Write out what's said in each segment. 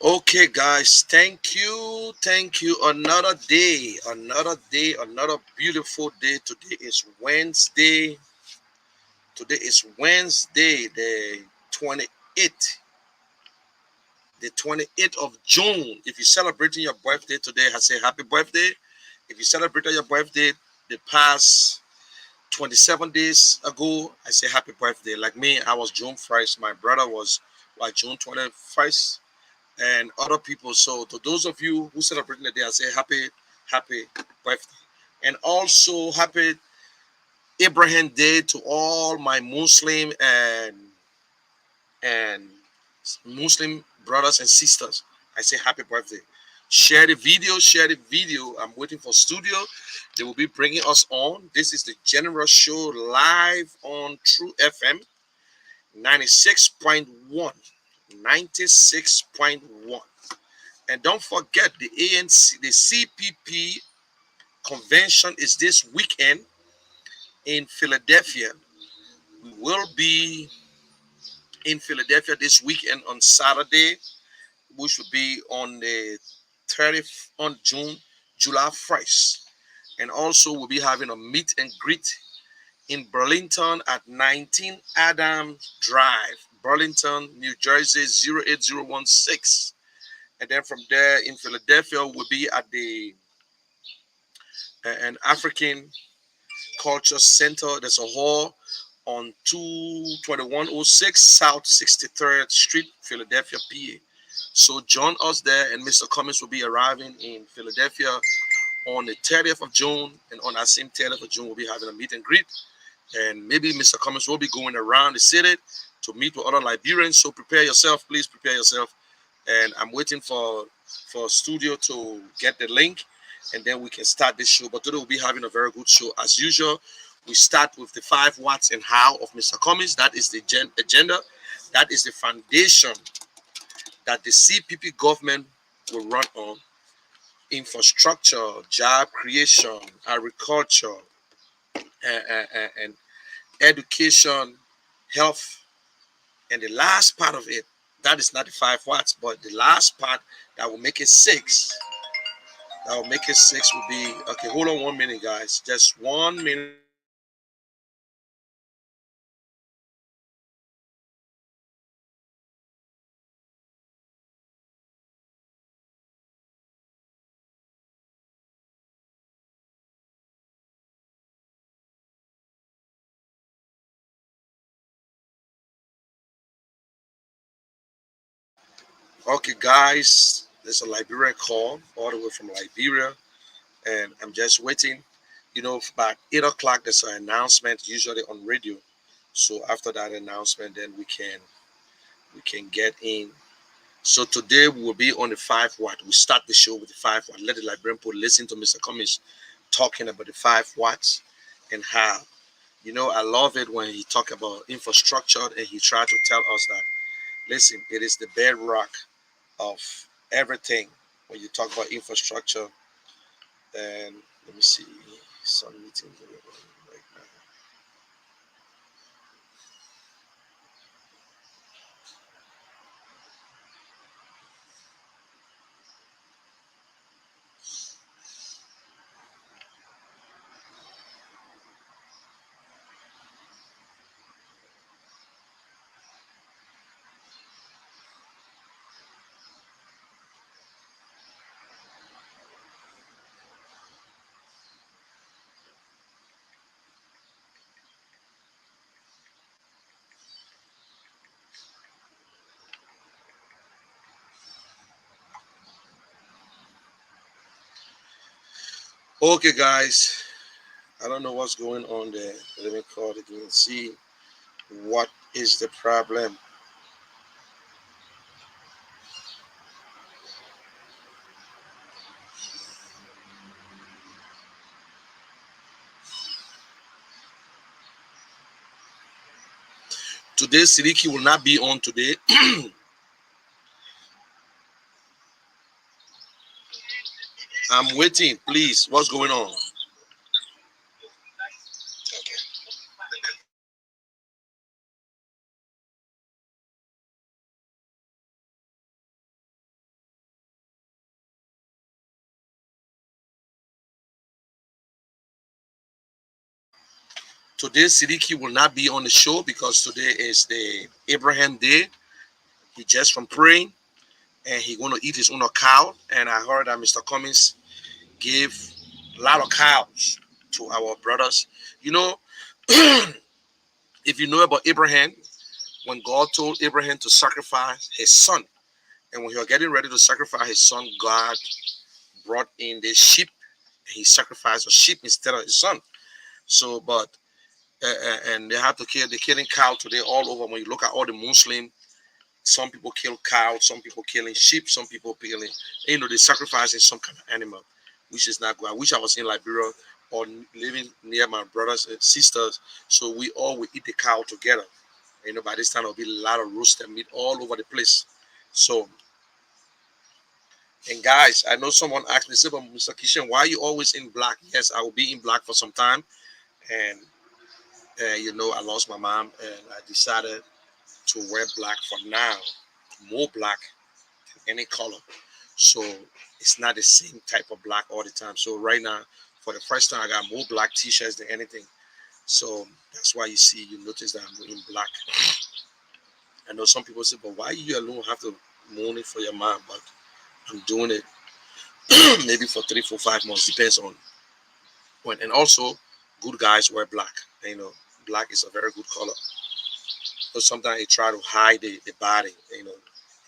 Okay, guys, thank you. Another beautiful day. Today is Wednesday, 28th, the 28th of June. If you're celebrating your birthday today, I say happy birthday. If you celebrated your birthday the past 27 days ago, I say happy birthday. Like me, I was June 1st. My brother was like June 21st. And other people. So to those of you who celebrating the day, I say happy birthday. And also happy Abraham Day to all my Muslim and Muslim brothers and sisters. I say happy birthday. Share the video. I'm waiting for studio. They will be bringing us on. This is the General Show live on True FM 96.1. 96.1. And don't forget the ANC, the CPP convention is this weekend in Philadelphia. We will be in Philadelphia this weekend on Saturday, which will be on the 30th on July 1st. And also we'll be having a meet and greet in Burlington at 19 Adams Drive, Burlington, New Jersey 08016. And then from there in Philadelphia, we'll be at the an African Culture Center. There's a hall on 22106 South 63rd Street, Philadelphia, PA. So join us there, and Mr. Cummings will be arriving in Philadelphia on the 30th of June, and on that same 30th of June, we'll be having a meet and greet. And maybe Mr. Cummings will be going around the city to meet with other Liberians. So prepare yourself, please prepare yourself. And I'm waiting for studio to get the link, and then we can start this show. But today we'll be having a very good show as usual. We start with the 5 whats and how of Mr. Cummings. That is the agenda. That is the foundation that the CPP government will run on: infrastructure, job creation, agriculture, and education, health. And the last part of it, that is not the 5 whats, but the last part that will make it six. That will make it six will be okay. Hold on 1 minute, guys. Just 1 minute. Okay, guys. There's a Liberian call all the way from Liberia, and I'm just waiting. About 8 o'clock, there's an announcement usually on radio. So after that announcement, then we can get in. So today we will be on the 5 watt. We start the show with the 5 watt. Let the Liberian people listen to Mr. Cummings talking about the 5 watts and how. I love it when he talk about infrastructure and he try to tell us that, listen, it is the bedrock of everything. When you talk about infrastructure, then let me see some meeting going on right now. Okay, guys, I don't know what's going on there. Let me call it again and see what is the problem. Today, Sidiki will not be on today. I'm waiting, please. What's going on? Today, Siddiqui will not be on the show because today is the Abraham Day. He just from praying and he going to eat his own cow. And I heard that Mr. Cummings gave a lot of cows to our brothers. You know, if you know about Abraham, when God told Abraham to sacrifice his son, and when he was getting ready to sacrifice his son, God brought in the sheep. He sacrificed a sheep instead of his son. So, but and they have to kill. They're killing cow today all over. When you look at all the Muslim, some people kill cow, some people killing sheep, some people killing. They're sacrificing some kind of animal, which is not good. I wish I was in Liberia or living near my brothers and sisters, so we all would eat the cow together. By this time there'll be a lot of roasted meat all over the place. So, and guys, I know someone asked me, say, but Mr. Kishan, why are you always in black? Yes, I will be in black for some time, and I lost my mom, and I decided to wear black from now, more black than any color. So it's not the same type of black all the time. So right now, for the first time, I got more black t-shirts than anything. So that's why you notice that I'm in black. I know some people say, but why you alone have to mourn it for your mom? But I'm doing it maybe for 3, 4, 5 months, depends on when. And also, good guys wear black. Black is a very good color. But sometimes they try to hide the body,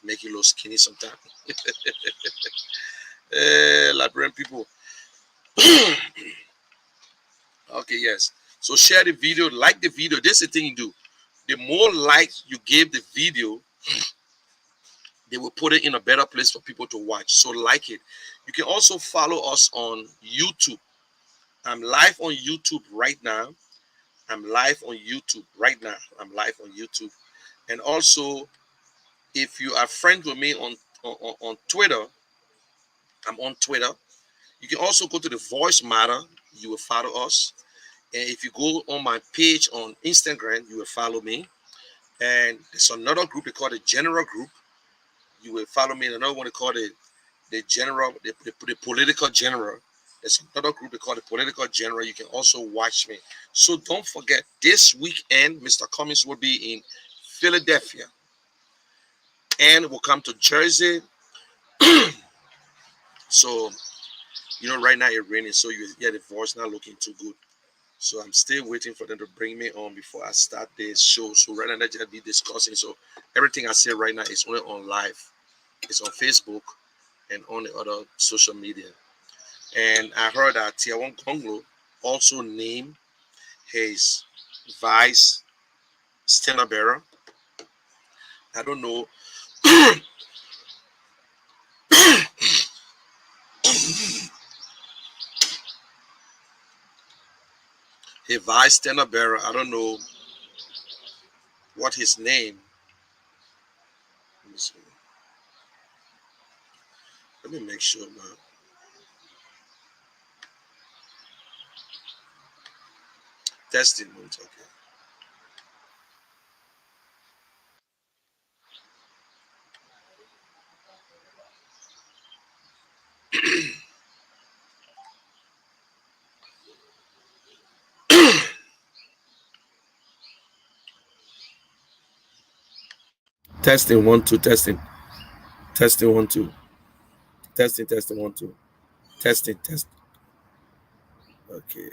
make you look skinny sometimes. Liberian people. Okay, yes. So share the video, like the video. This is the thing you do. The more likes you give the video, they will put it in a better place for people to watch. So like it. You can also follow us on YouTube. I'm live on YouTube right now. I'm live on YouTube right now. I'm live on YouTube. And also, if you are friends with me on Twitter, I'm on Twitter. You can also go to the Voice Matter. You will follow us. And if you go on my page on Instagram, you will follow me. And there's another group they call the General Group. You will follow me. And another one they call the General, the Political General. There's another group they call the Political General. You can also watch me. So don't forget, this weekend, Mr. Cummings will be in Philadelphia. And will come to Jersey. So, right now it's raining. So the voice not looking too good. So I'm still waiting for them to bring me on before I start this show. So right now, let's just be discussing. So everything I say right now is only on live. It's on Facebook and on the other social media. And I heard that Tiawan Konglo also named his vice standard bearer. I don't know. A vice standard bearer. I don't know what his name. Let me see. Let me make sure, man. Testing. Okay. Testing 1 2 testing. Testing 1 2. Testing 1 2. Testing. Okay.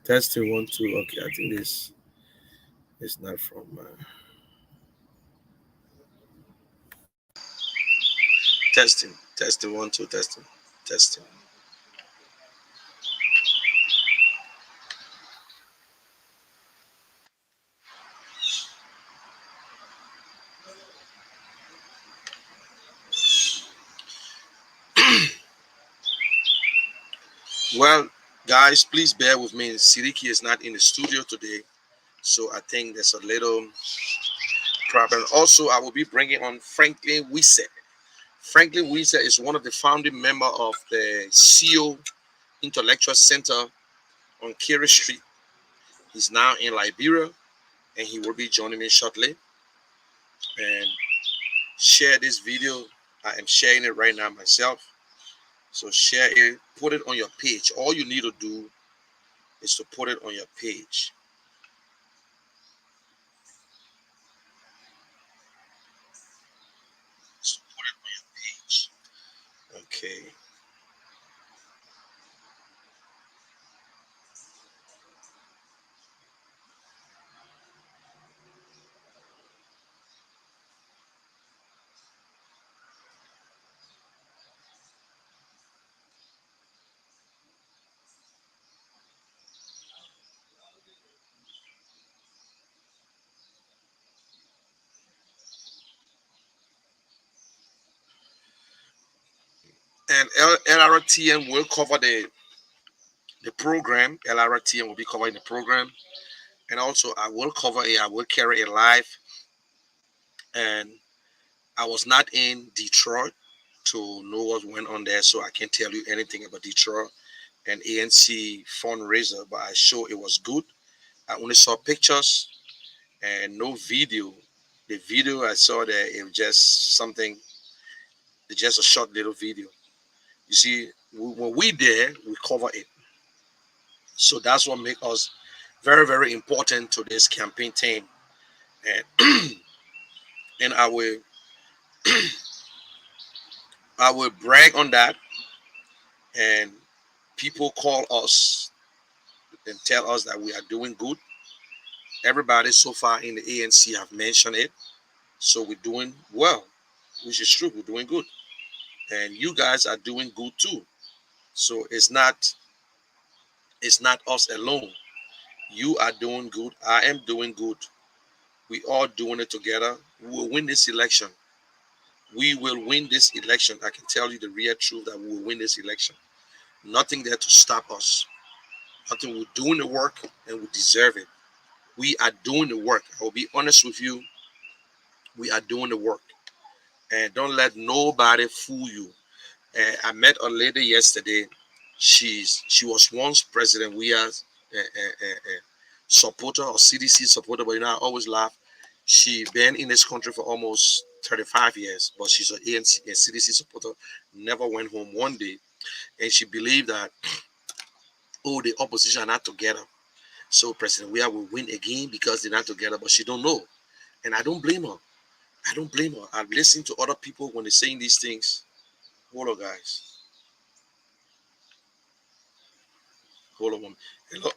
Testing 1 2. Okay, I think this is not from. Testing 1 2 testing. Well, guys, please bear with me. Siriki is not in the studio today. So I think there's a little problem. Also, I will be bringing on Franklin Wisse. Franklin Wisse is one of the founding member of the CO Intellectual Center on Kerry Street. He's now in Liberia, and he will be joining me shortly. And share this video. I am sharing it right now myself. So share it, put it on your page. All you need to do is to put it on your page. So put it on your page. Okay. And LRTN will cover the program. LRTN will be covering the program. And also I will cover it. I will carry it live. And I was not in Detroit to know what went on there, so I can't tell you anything about Detroit and ANC fundraiser, but I sure it was good. I only saw pictures and no video. The video I saw there, it was just something, it's just a short little video. You see, when we there, we cover it. So that's what makes us very, very important to this campaign team. And and I will brag on that. And people call us and tell us that we are doing good. Everybody so far in the ANC have mentioned it. So we're doing well, which is true. We're doing good. And you guys are doing good too. So it's not us alone. You are doing good. I am doing good. We all doing it together. We will win this election. We will win this election. I can tell you the real truth that we will win this election. Nothing there to stop us. Nothing. We're doing the work and we deserve it. We are doing the work. I will be honest with you. We are doing the work. And don't let nobody fool you. I met a lady yesterday. She was once President Weah's supporter or CDC supporter, but I always laugh. She been in this country for almost 35 years, but she's an ANC and CDC supporter. Never went home one day, and she believed that the opposition are not together. So President Weah will win again because they're not together, but she don't know, and I don't blame her. I don't blame her. I've listened to other people when they're saying these things. Hold on, guys. Hold on. Hello.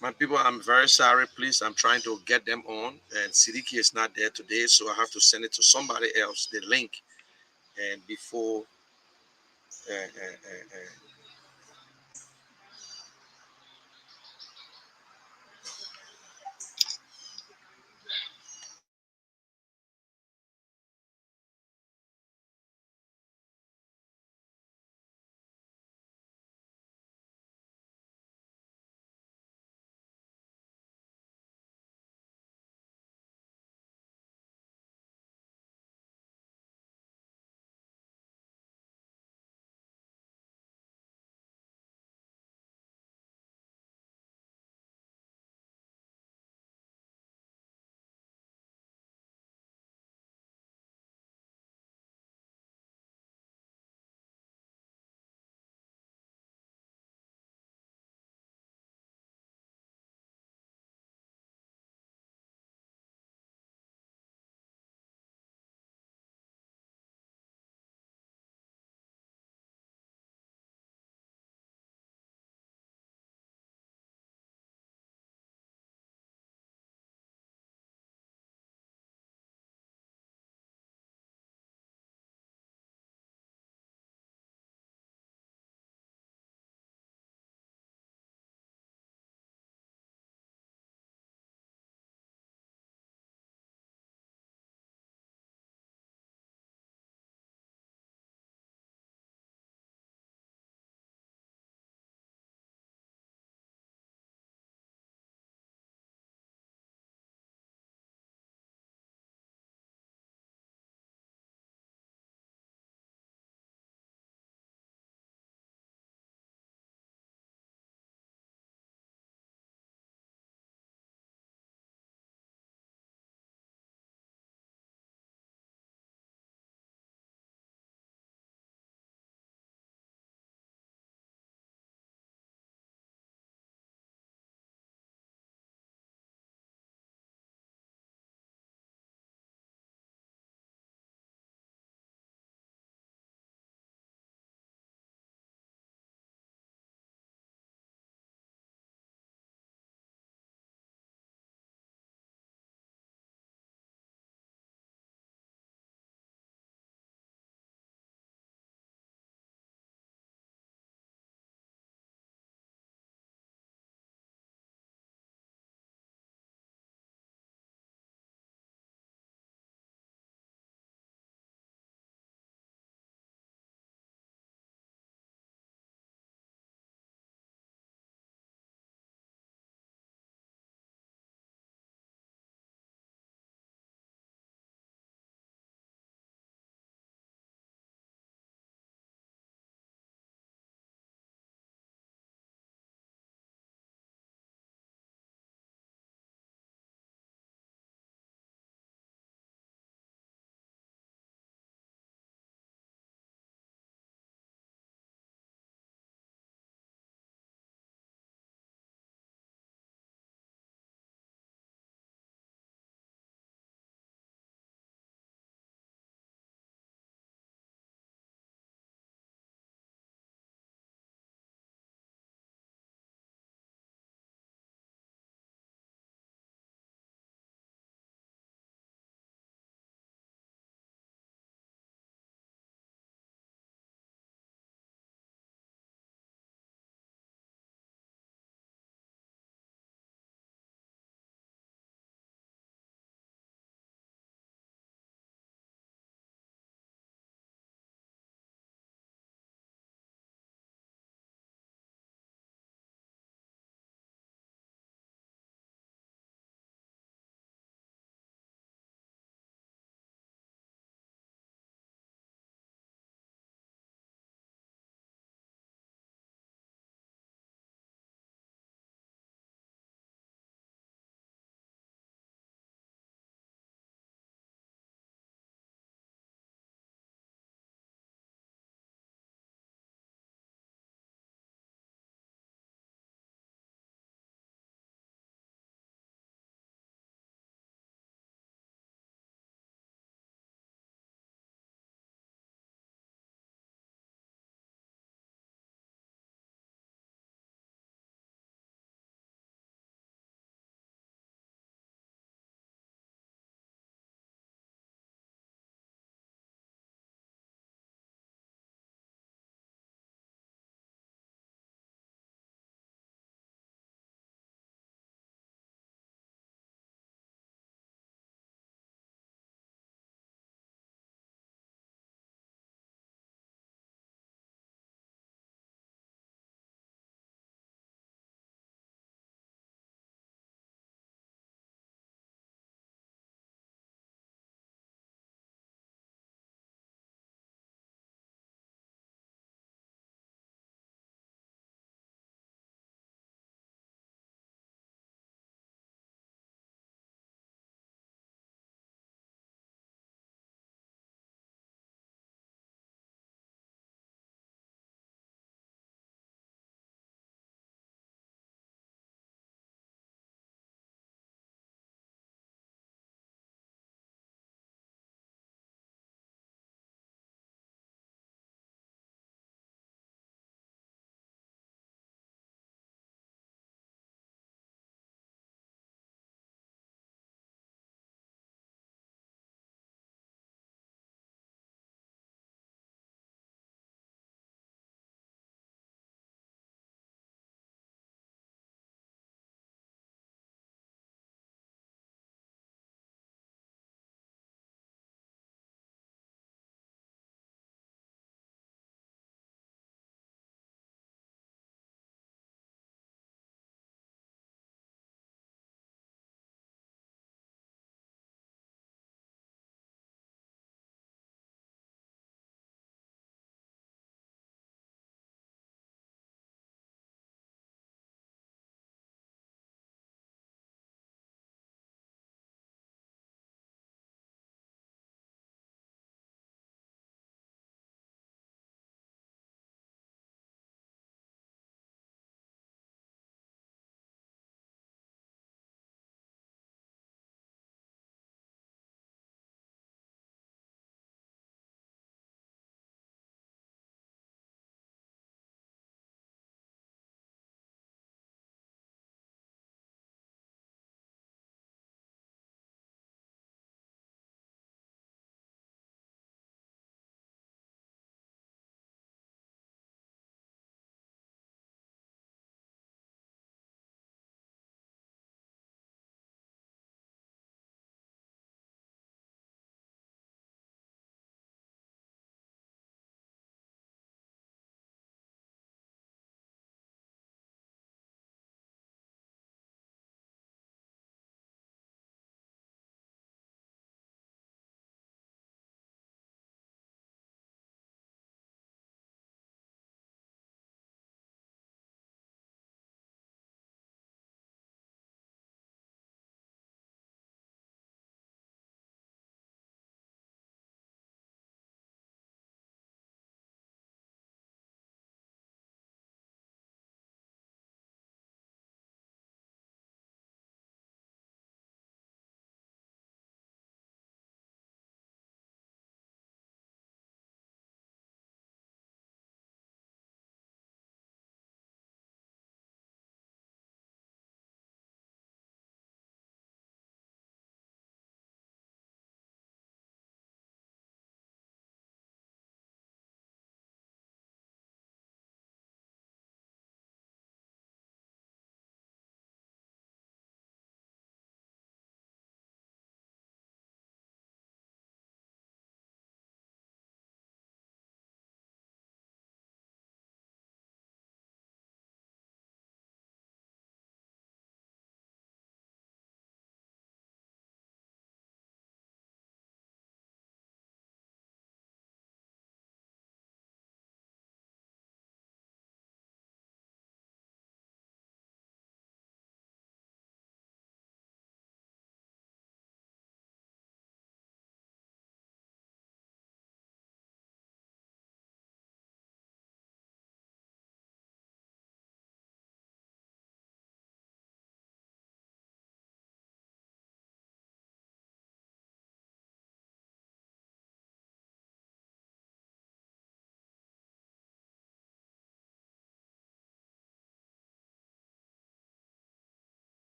My people, I'm very sorry. Please, I'm trying to get them on, and Sidiki is not there today, so I have to send it to somebody else, the link. And before, uh,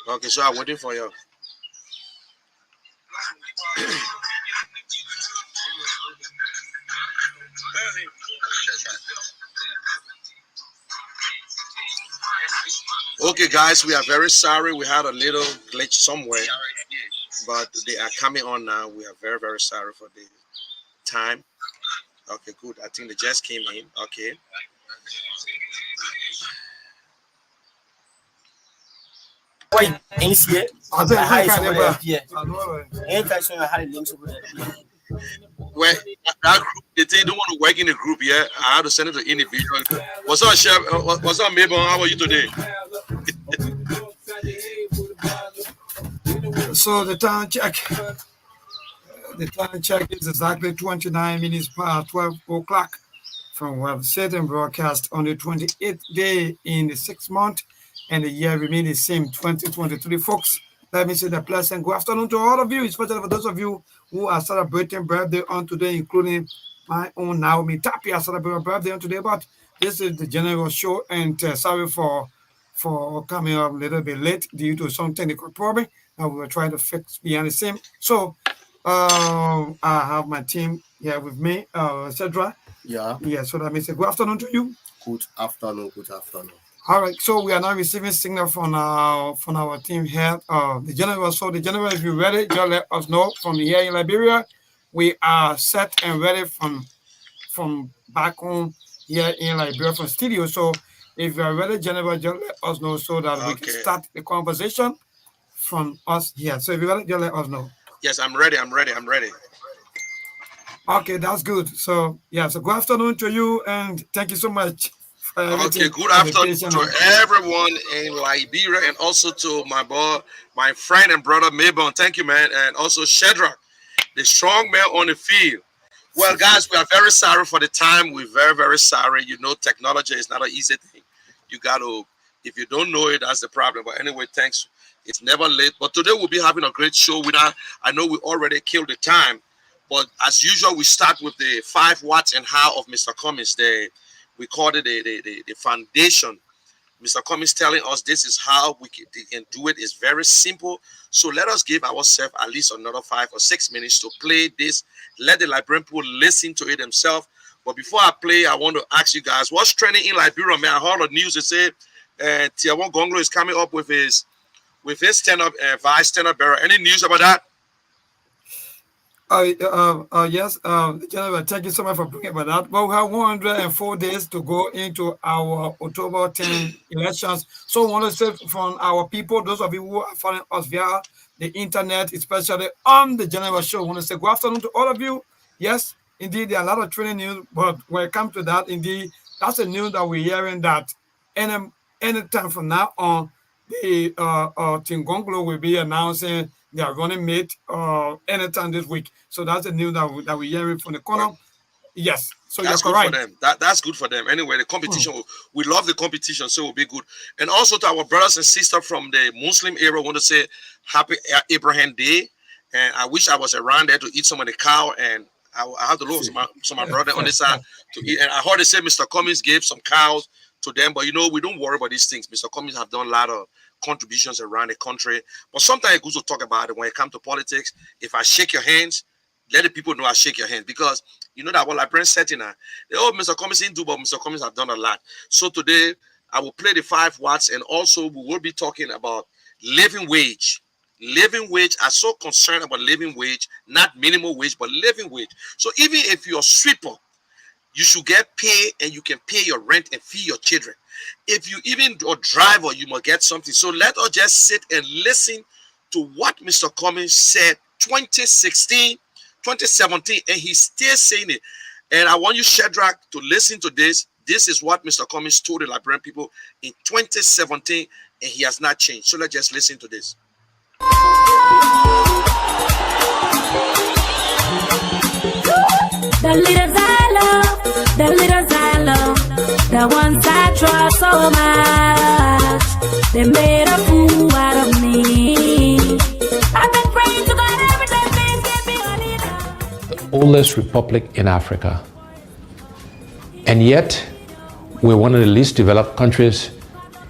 Okay, so I'm waiting for you. Okay, guys, we are very sorry. We had a little glitch somewhere, but they are coming on now. We are very, very sorry for the time. Okay, good. I think they just came in. Okay. Wait, NCA. I said, High hi, school Canada. FPA. Ain't showing how the links over there. Well, that group, they say they don't want to work in a group yet. I have to send it to individual. What's up, Chef? What's up, Mabel? How are you today? So the time check. The time check is exactly 29 minutes past 12 o'clock from Web Satan broadcast on the 28th day in the 6th month, and the year remains the same, 2023, folks. Let me say the pleasant good afternoon to all of you, especially for those of you who are celebrating birthday on today, including my own Naomi Tapi. I celebrate her birthday on today, but this is the general show, and sorry for coming up a little bit late due to some technical problem that we were trying to fix behind the scene. So I have my team here with me, Cedra. Yeah. Yeah, so that means a good afternoon to you. Good afternoon. Good afternoon. All right, so we are now receiving signal from our team here. The general. So the general, if you're ready, just let us know from here in Liberia. We are set and ready from back home here in Liberia from studio. So if you are ready, general, just let us know so that we can start the conversation from us here. So if you're ready, just let us know. Yes, I'm ready. Okay, that's good. So yeah, so good afternoon to you, and thank you so much. Okay, good afternoon to everyone in Liberia, and also to my friend and brother Mabel. Thank you, man, and also Shadrach, the strong man on the field. Well, guys, we are very sorry for the time. We're very, very sorry. You know, technology is not an easy thing. You got to, if you don't know it, that's the problem. But anyway, thanks. It's never late. But today we'll be having a great show. I know we already killed the time, but as usual, we start with the 5 whats and how of Mr. Cummings. We called it the foundation. Mr. Cummings telling us this is how we can do it. It's very simple. So let us give ourselves at least another 5 or 6 minutes to play this. Let the Liberian people listen to it themselves. But before I play, I want to ask you guys, what's trending in Liberia, man? I heard the news that said Tiawan Gonglo is coming up with his stand-up vice stand-up bearer. Any news about that? Yes, General, thank you so much for bringing about that. Well, we have 104 days to go into our October 10 elections. So I want to say from our people, those of you who are following us via the internet, especially on the General Show, I want to say good afternoon to all of you. Yes, indeed, there are a lot of training news, but when it comes to that, indeed, that's the news that we're hearing that anytime from now on, the Team Gonglo will be announcing their running mate anytime this week. So that's the news that we're hearing from the corner. Yes, so that's you're correct. Good for them. That's good for them. Anyway, the competition, we love the competition, so it will be good. And also to our brothers and sisters from the Muslim area, I want to say Happy Abraham Day. And I wish I was around there to eat some of the cow. And I have to look some my brother on this side to eat. And I heard they say Mr. Cummings gave some cows to them, but you know, we don't worry about these things. Mr. Cummings have done a lot of contributions around the country, but sometimes it's good to talk about it when it comes to politics. If I shake your hands, let the people know I shake your hands, because you know that what Librarian said in Mr. Cummings didn't do, but Mr. Cummings have done a lot. So today I will play the 5 watts, and also we will be talking about living wage. Living wage. I'm so concerned about living wage, not minimum wage, but living wage. So even if you're a sweeper, you should get paid, and you can pay your rent and feed your children. If you even a driver, you must get something. So let us just sit and listen to what Mr. Cummings said 2016, 2017, and he's still saying it. And I want you, Shadrach, to listen to this. This is what Mr. Cummings told the Liberian people in 2017, and he has not changed. So let's just listen to this. The leaders I love, the leaders I love, the ones I trust so much, they made a fool out of me. I've been praying to God every day, please give me a leader. The oldest republic in Africa, and yet we're one of the least developed countries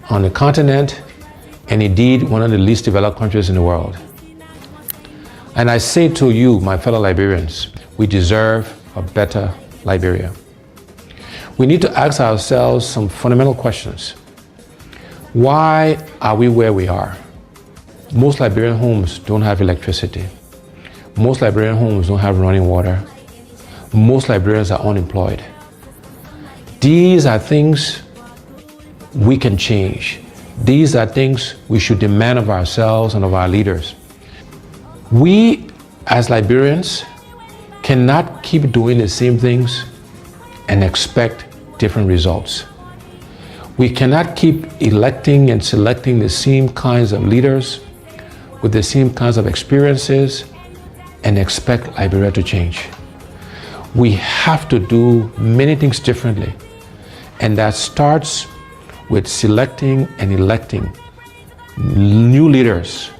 on the continent, and indeed one of the least developed countries in the world. And I say to you, my fellow Liberians, we deserve a better Liberia. We need to ask ourselves some fundamental questions. Why are we where we are? Most Liberian homes don't have electricity. Most Liberian homes don't have running water. Most Liberians are unemployed. These are things we can change. These are things we should demand of ourselves and of our leaders. We, as Liberians, cannot keep doing the same things and expect different results. We cannot keep electing and selecting the same kinds of leaders with the same kinds of experiences and expect Liberia to change. We have to do many things differently, and that starts with selecting and electing new leaders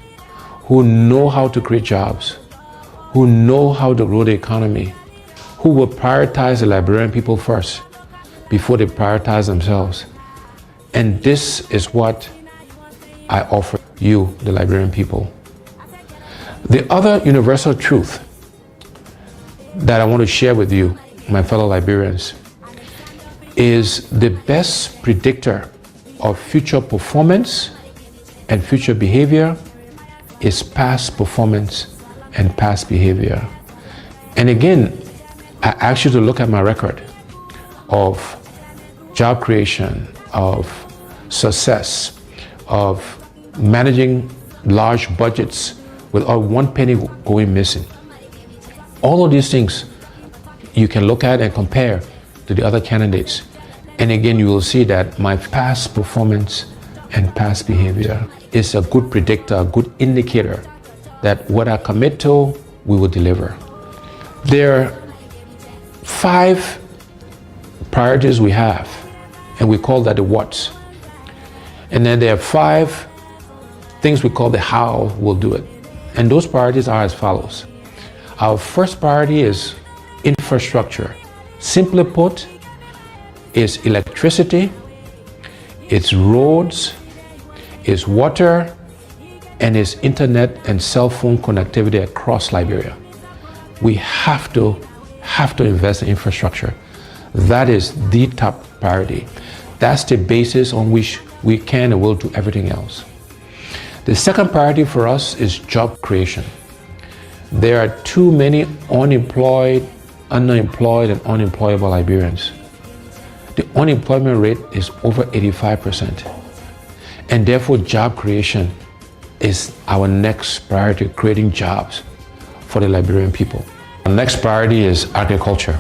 who know how to create jobs, who know how to grow the economy, who will prioritize the Liberian people first before they prioritize themselves. And this is what I offer you, the Liberian people. The other universal truth that I want to share with you, my fellow Liberians, is the best predictor of future performance and future behavior is past performance and past behavior. And again, I ask you to look at my record of job creation, of success, of managing large budgets without one penny going missing. All of these things you can look at and compare to the other candidates. And again, you will see that my past performance and past behavior is a good predictor, a good indicator that what I commit to, we will deliver. There are 5 priorities we have, and we call that the what's. And then there are 5 things we call the how we'll do it. And those priorities are as follows. Our first priority is infrastructure. Simply put, it's electricity, it's roads, it's water, and it's internet and cell phone connectivity across Liberia. We have to invest in infrastructure. That is the top priority. That's the basis on which we can and will do everything else. The second priority for us is job creation. There are too many unemployed, underemployed, and unemployable Liberians. The unemployment rate is over 85%. And therefore, job creation is our next priority, creating jobs for the Liberian people. Our next priority is agriculture.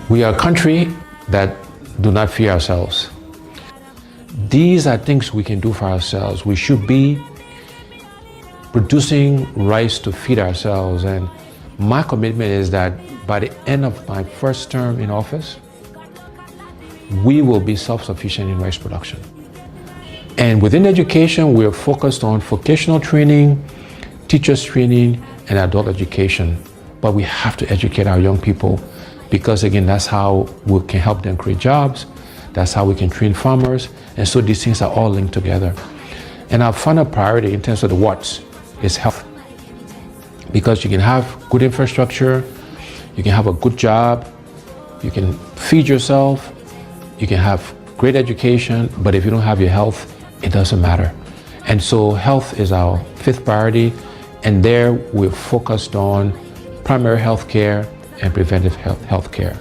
We are a country that do not fear ourselves. These are things we can do for ourselves. We should be producing rice to feed ourselves. And my commitment is that by the end of my first term in office, we will be self-sufficient in rice production. And within education, we're focused on vocational training, teachers training, and adult education. But we have to educate our young people because, again, that's how we can help them create jobs. That's how we can train farmers. And so these things are all linked together. And our final priority in terms of the what's is health. Because you can have good infrastructure, you can have a good job, you can feed yourself, you can have great education, but if you don't have your health, it doesn't matter. And so health is our 5th priority, and there we're focused on primary health care and preventive health care.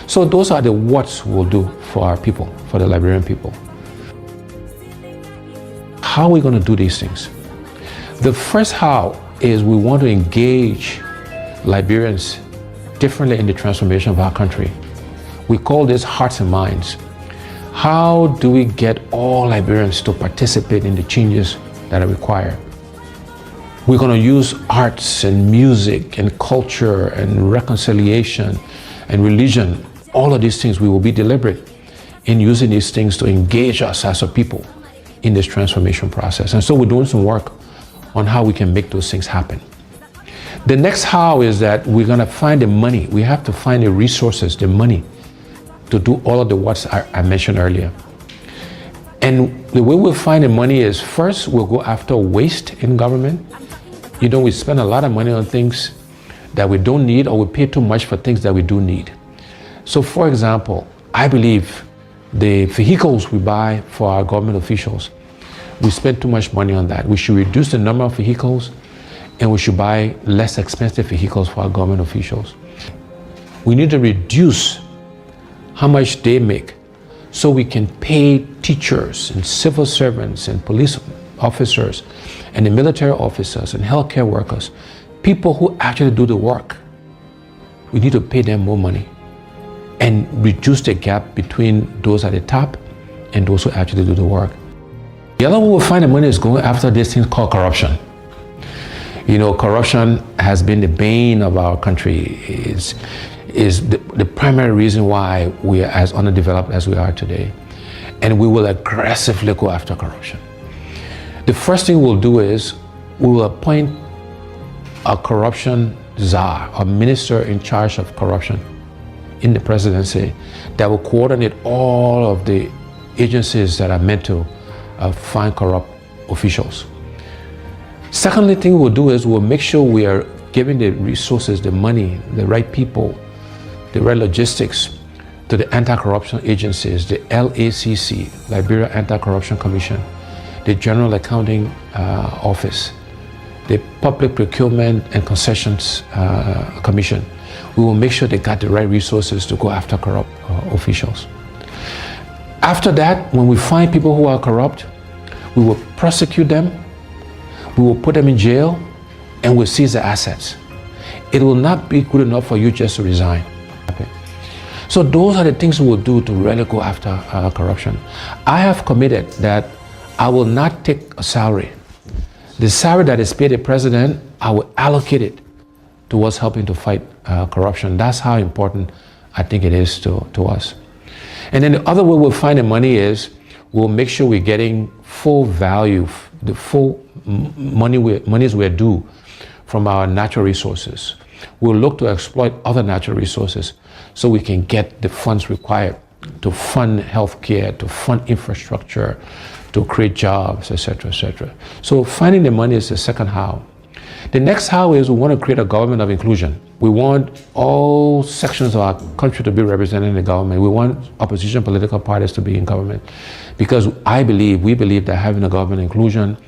So those are the what's we'll do for our people, for the Liberian people. How are we going to do these things? The first how is we want to engage Liberians differently in the transformation of our country. We call this hearts and minds. How do we get all Liberians to participate in the changes that are required? We're going to use arts and music and culture and reconciliation and religion. All of these things, we will be deliberate in using these things to engage us as a people in this transformation process. And so we're doing some work on how we can make those things happen. The next how is that we're going to find the money. We have to find the resources, the money, to do all of the what's I mentioned earlier. And the way we'll find the money is, first, we'll go after waste in government. You know, we spend a lot of money on things that we don't need, or we pay too much for things that we do need. So, for example, I believe the vehicles we buy for our government officials, we spend too much money on that. We should reduce the number of vehicles, and we should buy less expensive vehicles for our government officials. We need to reduce how much they make so we can pay teachers and civil servants and police officers and the military officers and healthcare workers, people who actually do the work. We need to pay them more money and reduce the gap between those at the top and those who actually do the work. The other way we'll find the money is going after this thing called corruption. You know, corruption has been the bane of our country, is the primary reason why we are as underdeveloped as we are today. And we will aggressively go after corruption. The first thing we'll do is we will appoint a corruption czar, a minister in charge of corruption in the presidency that will coordinate all of the agencies that are meant to find corrupt officials. Secondly thing we'll do is we'll make sure we are giving the resources, the money, the right people, the right logistics to the anti-corruption agencies, the LACC, Liberia Anti-Corruption Commission, the General Accounting Office, the Public Procurement and Concessions Commission. We will make sure they got the right resources to go after corrupt officials. After that, when we find people who are corrupt, we will prosecute them, we will put them in jail, and we'll seize their assets. It will not be good enough for you just to resign. So those are the things we will do to really go after corruption. I have committed that I will not take a salary. The salary that is paid the president, I will allocate it towards helping to fight corruption. That's how important I think it is to us. And then the other way we'll find the money is we'll make sure we're getting full value, the full monies we're due from our natural resources. We'll look to exploit other natural resources so we can get the funds required to fund healthcare, to fund infrastructure, to create jobs, etc., etc. So finding the money is the second how. The next how is we want to create a government of inclusion. We want all sections of our country to be represented in the government. We want opposition political parties to be in government, because we believe that having a government inclusion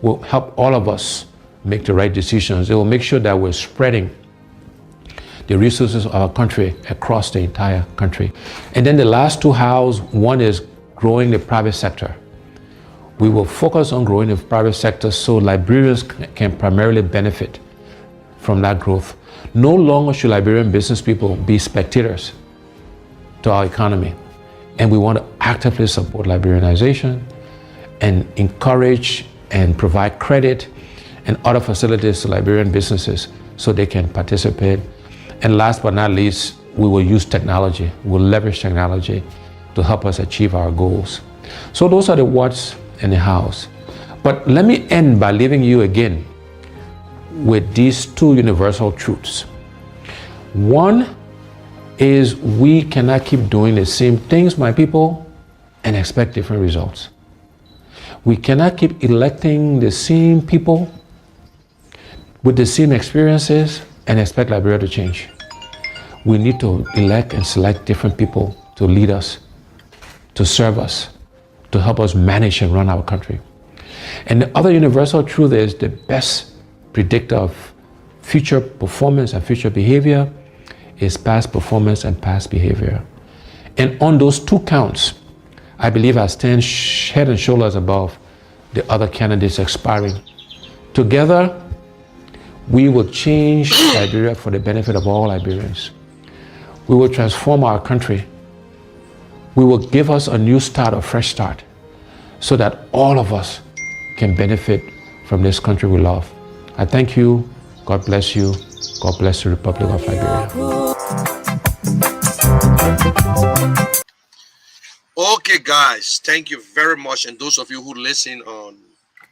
will help all of us make the right decisions. It will make sure that we're spreading the resources of our country across the entire country. And then the last two hows, one is growing the private sector. We will focus on growing the private sector so Liberians can primarily benefit from that growth. No longer should Liberian business people be spectators to our economy. And we want to actively support Liberianization and encourage and provide credit and other facilities to Liberian businesses so they can participate. And last but not least, we will use technology. We'll leverage technology to help us achieve our goals. So those are the what's and the hows. But let me end by leaving you again with these two universal truths. One is we cannot keep doing the same things, my people, and expect different results. We cannot keep electing the same people with the same experiences and expect Liberia to change. We need to elect and select different people to lead us, to serve us, to help us manage and run our country. And the other universal truth is the best predictor of future performance and future behavior is past performance and past behavior. And on those two counts, I believe I stand head and shoulders above the other candidates aspiring. Together, we will change Liberia for the benefit of all Liberians. We will transform our country. We will give us a new start, a fresh start, so that all of us can benefit from this country we love. I thank you. God bless you. God bless the Republic of Liberia. Okay, guys, thank you very much. And those of you who listen on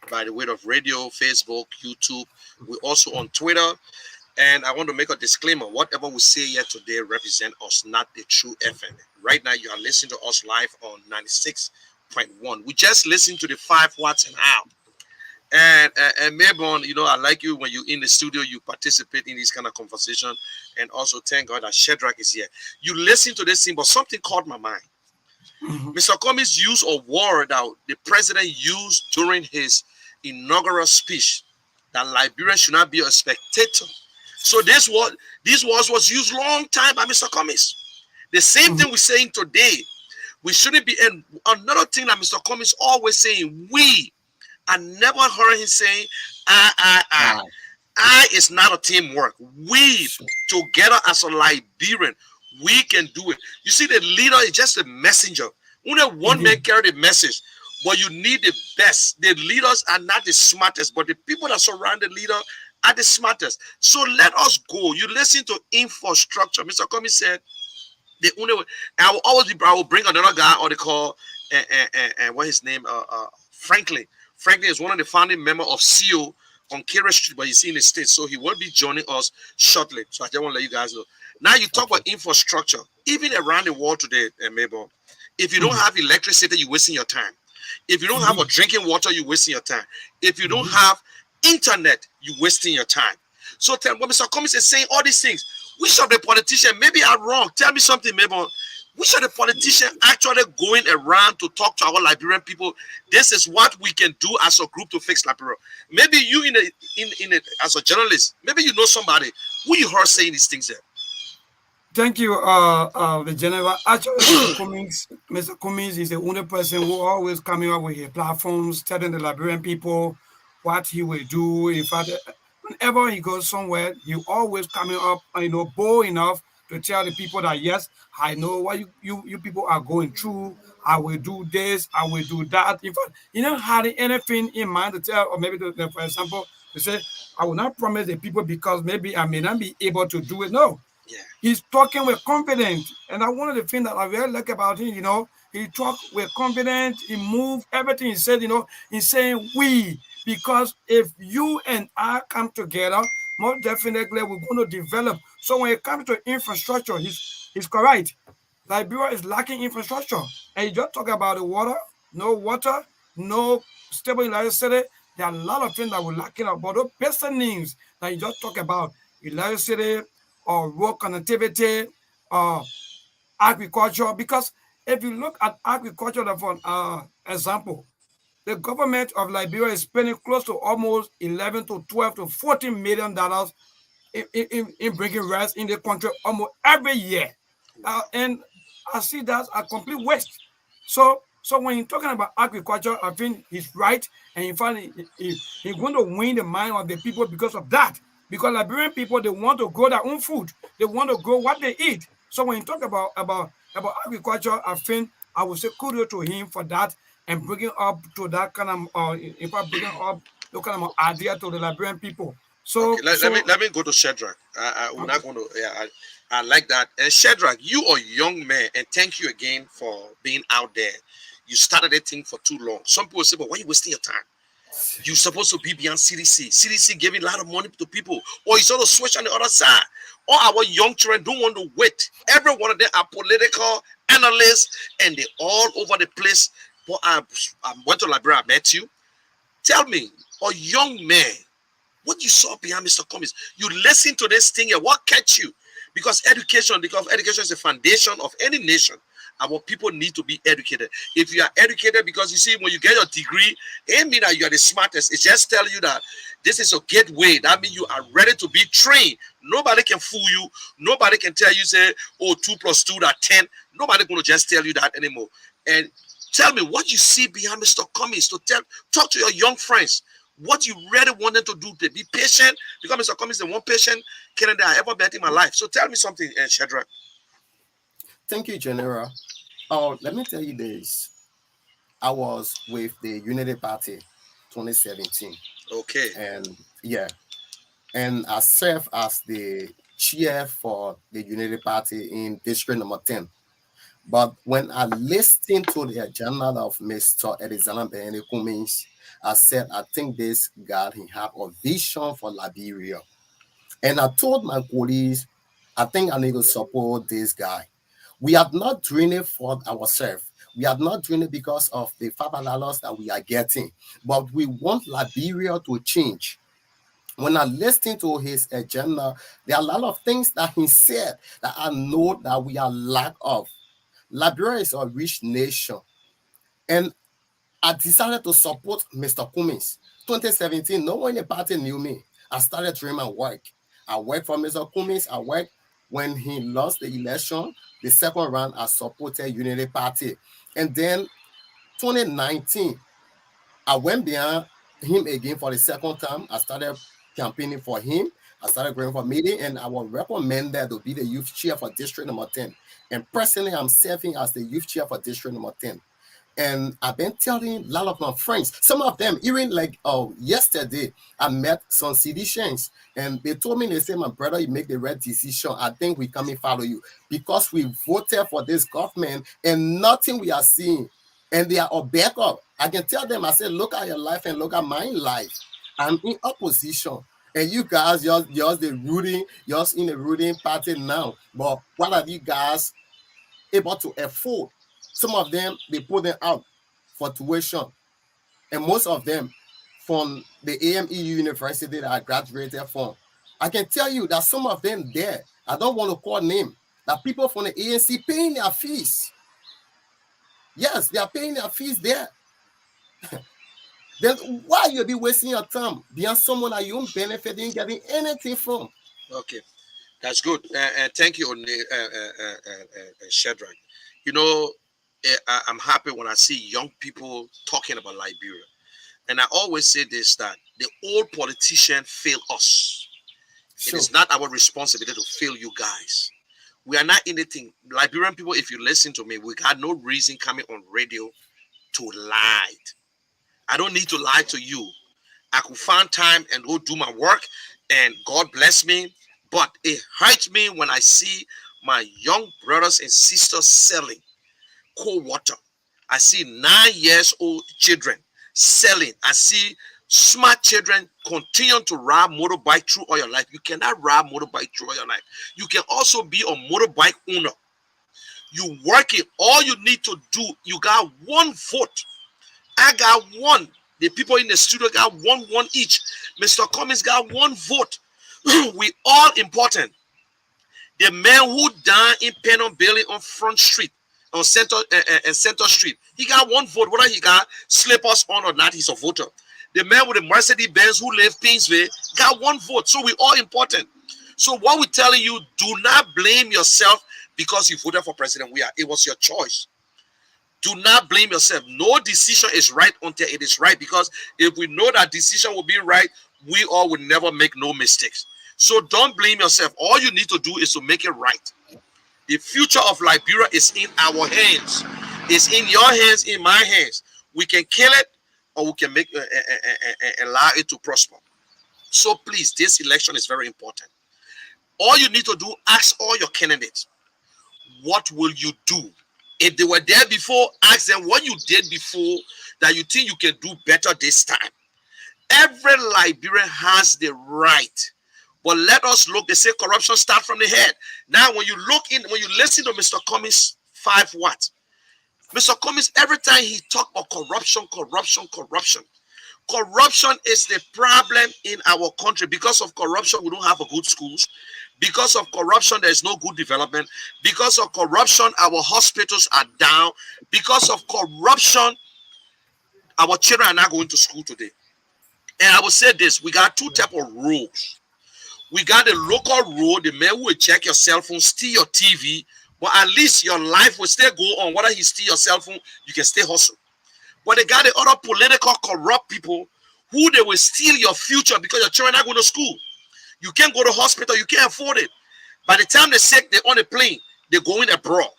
by the way of radio, Facebook, YouTube, we're also on Twitter. And I want to make a disclaimer. Whatever we say here today represent us, not the true FM. Right now, you are listening to us live on 99.1. We just listened to the 5 watts and out. And Mayborn, you know, I like you when you're in the studio, you participate in this kind of conversation. And also thank God that Shadrach is here. You listen to this thing, but something caught my mind. Mr. Cummings used a word that the president used during his inaugural speech, that Liberia should not be a spectator. So this was used long time by Mr. Cummings. The same thing we're saying today. We shouldn't be. And another thing that Mr. Cummings always saying, we. I never heard him saying, I is not a teamwork. We together as a Liberian, we can do it. You see, the leader is just a messenger. Only one man carry the message, but you need the best. The leaders are not the smartest, but the people that surround the leader are the smartest. So let us go. You listen to infrastructure. Mr. Cummings said, the only way, I will bring another guy on the call, and what his name, Franklin. Franklin is one of the founding members of CO on Kira Street, but he's in the States, so he will be joining us shortly. So I just want to let you guys know. Now you talk about infrastructure, even around the world today, Mabel. If you don't have electricity, you're wasting your time. If you don't have a drinking water, you're wasting your time. If you don't have internet, you're wasting your time. So tell what Mr. Cummings is saying, all these things. Which of the politicians, maybe I'm wrong. Tell me something, Mabel. Which of the politicians actually going around to talk to our Liberian people? This is what we can do as a group to fix Liberia. Maybe you as a journalist, maybe you know somebody who you heard saying these things there. Thank you, the general. Actually, Mr. Cummings is the only person who always coming up with his platforms, telling the Liberian people what he will do. In fact, whenever he goes somewhere, he always coming up, bold enough to tell the people that, yes, I know what you people are going through. I will do this. I will do that. In fact, he never had anything in mind to tell, or maybe, for example, to say, I will not promise the people because maybe I may not be able to do it. No. Yeah. He's talking with confidence. And that's one of the things that I really like about him, he talk with confidence, he move, everything he said, he's saying we, because if you and I come together, more definitely we're going to develop. So when it comes to infrastructure, he's correct. Liberia is lacking infrastructure. And you just talk about the water, no stable electricity. There are a lot of things that we're lacking about. Those basic things that you just talk about, electricity, or road connectivity, agriculture. Because if you look at agriculture, for example, the government of Liberia is spending close to almost 11 to 12 to $14 million in bringing rice in the country almost every year. And I see that's a complete waste. So when you're talking about agriculture, I think he's right. And in fact, he's going to win the mind of the people because of that. Because Liberian people, they want to grow their own food. They want to grow what they eat. So when you talk about agriculture, I think I would say kudos to him for that and bringing up to that kind of, in fact, bringing up the kind of idea to the Liberian people. So, okay, let me go to Shadrach. We're not going to. Yeah, I like that. And Shadrach, you are a young man, and thank you again for being out there. You started that thing for too long. Some people say, "But why are you wasting your time? You're supposed to be beyond CDC. CDC giving a lot of money to people, or you sort of switch on the other side. All our young children don't want to wait. Every one of them are political analysts, and they're all over the place. But I went to Liberia, I met you. Tell me, a young man, what you saw behind Mr. Cummings? You listen to this thing here. What catch you? Because education is the foundation of any nation. Our people need to be educated. If you are educated, because you see, when you get your degree, it means that you are the smartest. It's just telling you that this is a gateway. That means you are ready to be trained. Nobody can fool you. Nobody can tell you, say, oh, 2 + 2 are 10. Nobody going to just tell you that anymore. And tell me what you see behind Mr. Cummings to talk to your young friends. What you really want them to do, to be patient, because Mr. Cummings is the one patient candidate I ever met in my life. So tell me something, Shadrach. Thank you, General. Let me tell you this. I was with the Unity Party 2017. Okay. And I served as the chair for the Unity Party in District Number 10. But when I listened to the agenda of Mr. Alexander Behende Cummings, I said, I think this guy, he have a vision for Liberia. And I told my colleagues, I think I need to support this guy. We are not doing it for ourselves. We are not doing it because of the $5 that we are getting, but we want Liberia to change. When I listen to his agenda, there are a lot of things that he said that I know that we are lack of. Liberia is a rich nation, and I decided to support Mr. Cummings. 2017, no one in the party knew me. I started doing my work. I worked for Mr. Cummings. I worked when he lost the election. The second round, I supported Unity Party. And then 2019, I went behind him again for the second time. I started campaigning for him. I started going for meeting, and I was recommended to be the youth chair for district number 10. And personally, I'm serving as the youth chair for district number 10. And I've been telling a lot of my friends, some of them, even like yesterday, I met some CDCians, and they told me, they said, my brother, you make the right decision. I think we come and follow you because we voted for this government and nothing we are seeing. And they are a backup. I can tell them, I said, look at your life and look at my life. I'm in opposition. And you guys, you're in the ruling party now. But what are you guys able to afford? Some of them, they put them out for tuition. And most of them from the AMEU University that I graduated from. I can tell you that some of them there, I don't want to call name, that people from the ANC paying their fees. Yes, they are paying their fees there. Then why you be wasting your time beyond someone that you don't benefit in getting anything from? Okay, that's good. Thank you, Shadrach. You know, I'm happy when I see young people talking about Liberia. And I always say this, that the old politicians fail us. Sure. It is not our responsibility to fail you guys. We are not anything. Liberian people, if you listen to me, we got no reason coming on radio to lie. I don't need to lie to you. I could find time and go do my work, and God bless me. But it hurts me when I see my young brothers and sisters selling cold water. I see 9-year-old children selling. I see smart children continue to ride motorbike through all your life. You cannot ride motorbike through all your life. You can also be a motorbike owner. You work it. All you need to do, you got one vote. I got one. The people in the studio got one each. Mr. Cummings got one vote. We all important. The man who died in Penn Bailey on Front Street, on Center Street, he got one vote. Whether he got slippers on or not, he's a voter. The man with the Mercedes Benz who left Painesville got one vote. So we all important. So what we're telling you, do not blame yourself because you voted for President Weah. It was your choice. Do not blame yourself. No decision is right until it is right, because if we know that decision will be right, we all will never make no mistakes. So don't blame yourself. All you need to do is to make it right. The future of Liberia is in our hands. It's in your hands, in my hands. We can kill it, or we can make allow it to prosper. So please, this election is very important. All you need to do, ask all your candidates, what will you do? If they were there before, ask them what you did before that you think you can do better this time. Every Liberian has the right. But let us look, they say corruption starts from the head. Now, when you listen to Mr. Cummings 5 what? Mr. Cummings, every time he talk about corruption is the problem in our country. Because of corruption, we don't have a good schools. Because of corruption, there's no good development. Because of corruption, our hospitals are down. Because of corruption, our children are not going to school today. And I will say this, we got two types of rules. We got the local rule, the man who will check your cell phone, steal your TV, but at least your life will still go on. Whether he steal your cell phone, you can stay hustle. But they got the other political corrupt people who they will steal your future because your children are not going to school. You can't go to hospital, you can't afford it. By the time they're sick, they're on a plane, they're going abroad.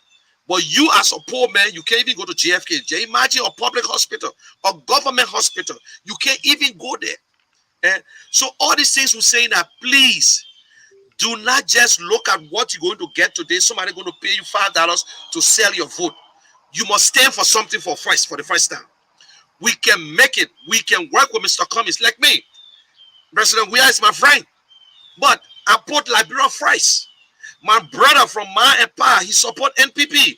But you as a poor man, you can't even go to JFK. Imagine a public hospital, a government hospital. You can't even go there. And so all these things we're saying that please do not just look at what you're going to get today. Somebody going to pay you $5 to sell your vote. You must stand for something for the first time. We can make it. We can work with Mr. Cummings like me. President Weah is my friend. But I put Liberia first. My brother from my empire, he support NPP.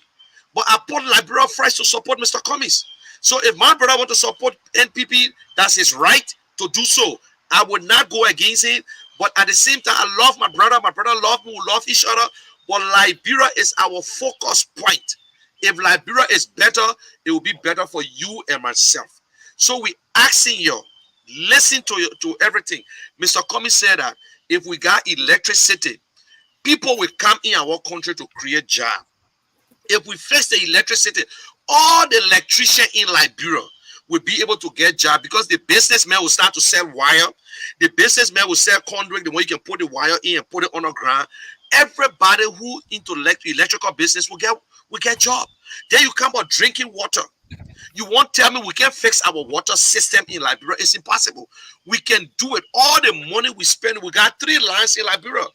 but I put Liberia first to support Mr. Cummings. So if my brother want to support NPP, that's his right to do so. I would not go against it. But at the same time, I love my brother. My brother love me. We love each other. But Liberia is our focus point. If Liberia is better, it will be better for you and myself. So we asking you, listen to everything. Mr. Cummings said that if we got electricity, people will come in our country to create jobs. If we fix the electricity, all the electricians in Liberia will be able to get jobs because the businessmen will start to sell wire. The businessmen will sell conduit, the way you can put the wire in and put it on the ground. Everybody who into electrical business will get job. Then you come about drinking water. You won't tell me we can fix our water system in Liberia. It's impossible. We can do it. All the money we spend, we got 3 lines in Liberia.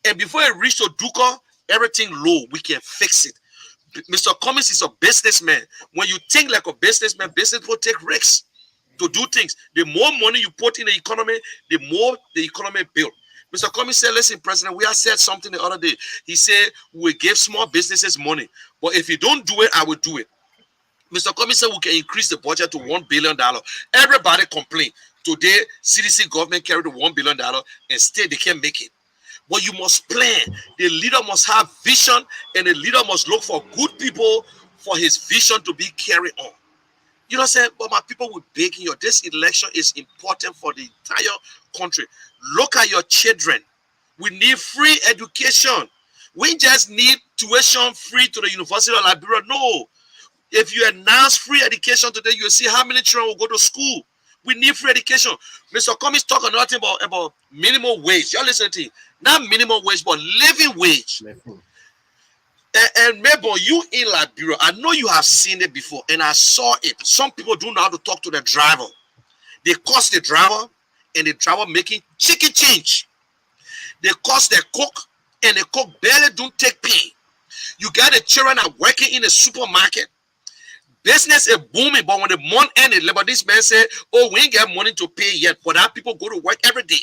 And before it reaches to Duka, everything low. We can fix it. Mr. Cummings is a businessman. When you think like a businessman, business people take risks to do things. The more money you put in the economy, the more the economy build. Mr. Cummings said, listen, President, we have said something the other day. He said, we give small businesses money. But if you don't do it, I will do it. Mr. Cummings said we can increase the budget to $1 billion. Everybody complain. Today, CDC government carried the $1 billion and still they can't make it. But you must plan. The leader must have vision, and the leader must look for good people for his vision to be carried on. You know what I'm saying? But my people will beg you. This election is important for the entire country. Look at your children. We need free education. We just need tuition free to the University of Liberia. No. If you announce free education today, you'll see how many children will go to school. We need free education. Mr. Cummings talking nothing about minimum wage. You're listening to him. Not minimum wage, but living wage. And maybe you in Liberia, I know you have seen it before, and I saw it. Some people don't know how to talk to the driver. They cost the driver, and the driver making chicken change. They cost the cook, and the cook barely don't take pay. You got the children are working in the supermarket. Business is booming, but when the month ended, this man said, oh, we ain't got money to pay yet. But our people go to work every day.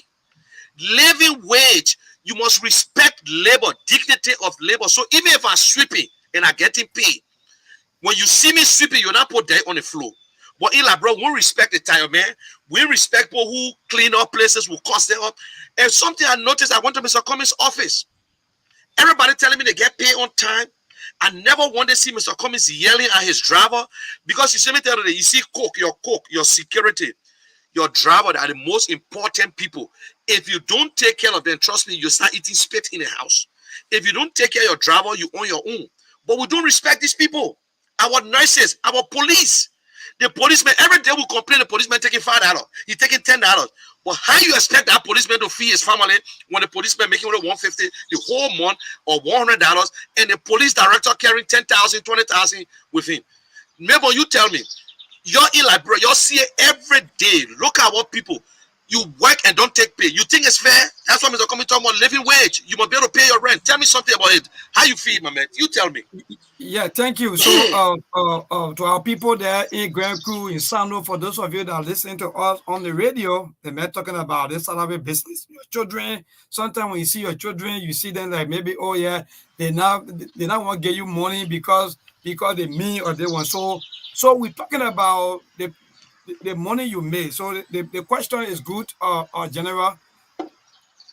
Living wage, you must respect labor, dignity of labor. So even if I'm sweeping and I'm getting paid, when you see me sweeping, you're not put that on the floor. But in Liberia, we respect the tire man. We respect people who clean up places, who cost them up. And something I noticed, I went to Mr. Cummings' office. Everybody telling me they get paid on time. I never want to see Mr. Cummings yelling at his driver because you see me tell you, you see cook, your security, your driver are the most important people. If you don't take care of them, trust me, you start eating spit in the house. If you don't take care of your driver, you own your own. But we don't respect these people. Our nurses, our police, the policeman, every day we complain the policeman taking $5. He's taking $10. But how you expect that policeman to feed his family when the policeman making only $150 the whole month or $100 and the police director carrying $10,000, $20,000 with him? Maybe you tell me, you're in Liberia, you're seeing every day. Look at what people, you work and don't take pay. You think it's fair? That's why Mr. Cummings talking about living wage. You must be able to pay your rent. Tell me something about it. How you feel, my man? You tell me. Yeah, thank you. So, to our people there in Grand Crew, in Sando, for those of you that are listening to us on the radio, they may talking about this sort of a business. Your children, sometimes when you see your children, you see them like maybe, oh yeah, they not want to give you money because they mean or they want. So we're talking about the money you made. So the question is good, General.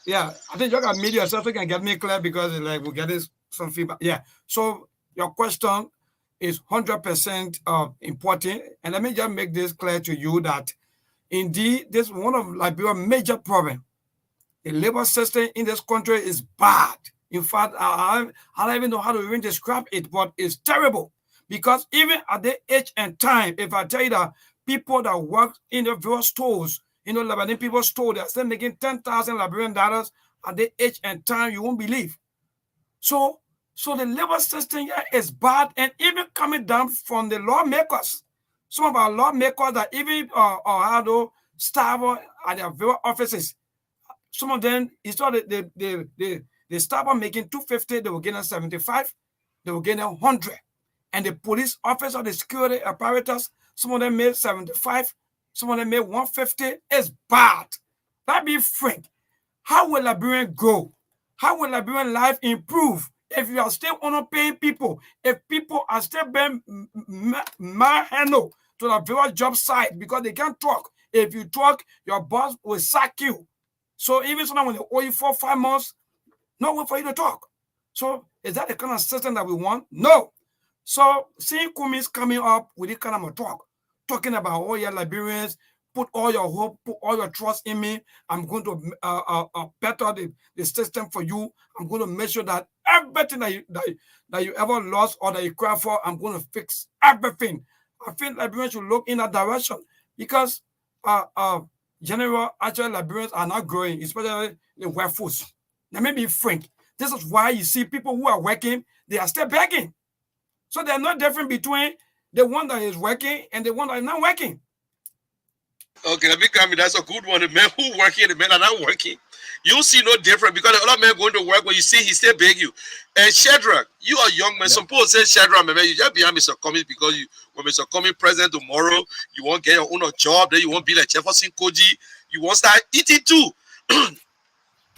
Yeah, I think you got media so you can get me clear because like we're getting some feedback. Yeah. So your question is 100% important. And let me just make this clear to you that indeed this is one of Liberia's major problems. The labor system in this country is bad. In fact, I don't even know how to even describe it, but it's terrible. Because even at the age and time, if I tell you that people that work in the various stores, Lebanese people store, they're still making $10,000 Liberian dollars at the age and time, you won't believe. So the labor system here is bad, and even coming down from the lawmakers. Some of our lawmakers that even had to staff at their various offices. Some of them, they staff are making $250, they were getting $75, they were getting $100. And the police officer, the security apparatus, some of them made $75, some of them made $150. It's bad. That be frank. How will Liberian grow? How will Liberian life improve If you are still underpaying people, if people are still being manhandled to the various job site because they can't talk, if you talk, your boss will sack you. So even sometimes when they owe you 4 or 5 months, no way for you to talk. So is that the kind of system that we want? No. So seeing Kumis coming up with this kind of a talk, talking about all your Liberians, put all your hope, put all your trust in me. I'm going to better the system for you. I'm going to make sure that everything that you ever lost or that you cry for, I'm going to fix everything. I think Liberians should look in that direction because general actual Liberians are not growing, especially the workforce. Let me be frank. This is why you see people who are working, they are still begging. So there's no difference between the one that is working and the one that is not working. Okay, let me come in. That's a good one. The men who working and the men are not working. You see no different because a lot of men going to work when you see he still beg you. And Shadrach, you are young man. Yeah. Some people say Shadrach, man, you just behind Mr. Cummings because you when Mr. Cummings president tomorrow, you won't get your own job, then you won't be like Jefferson Koji, you won't start eating too.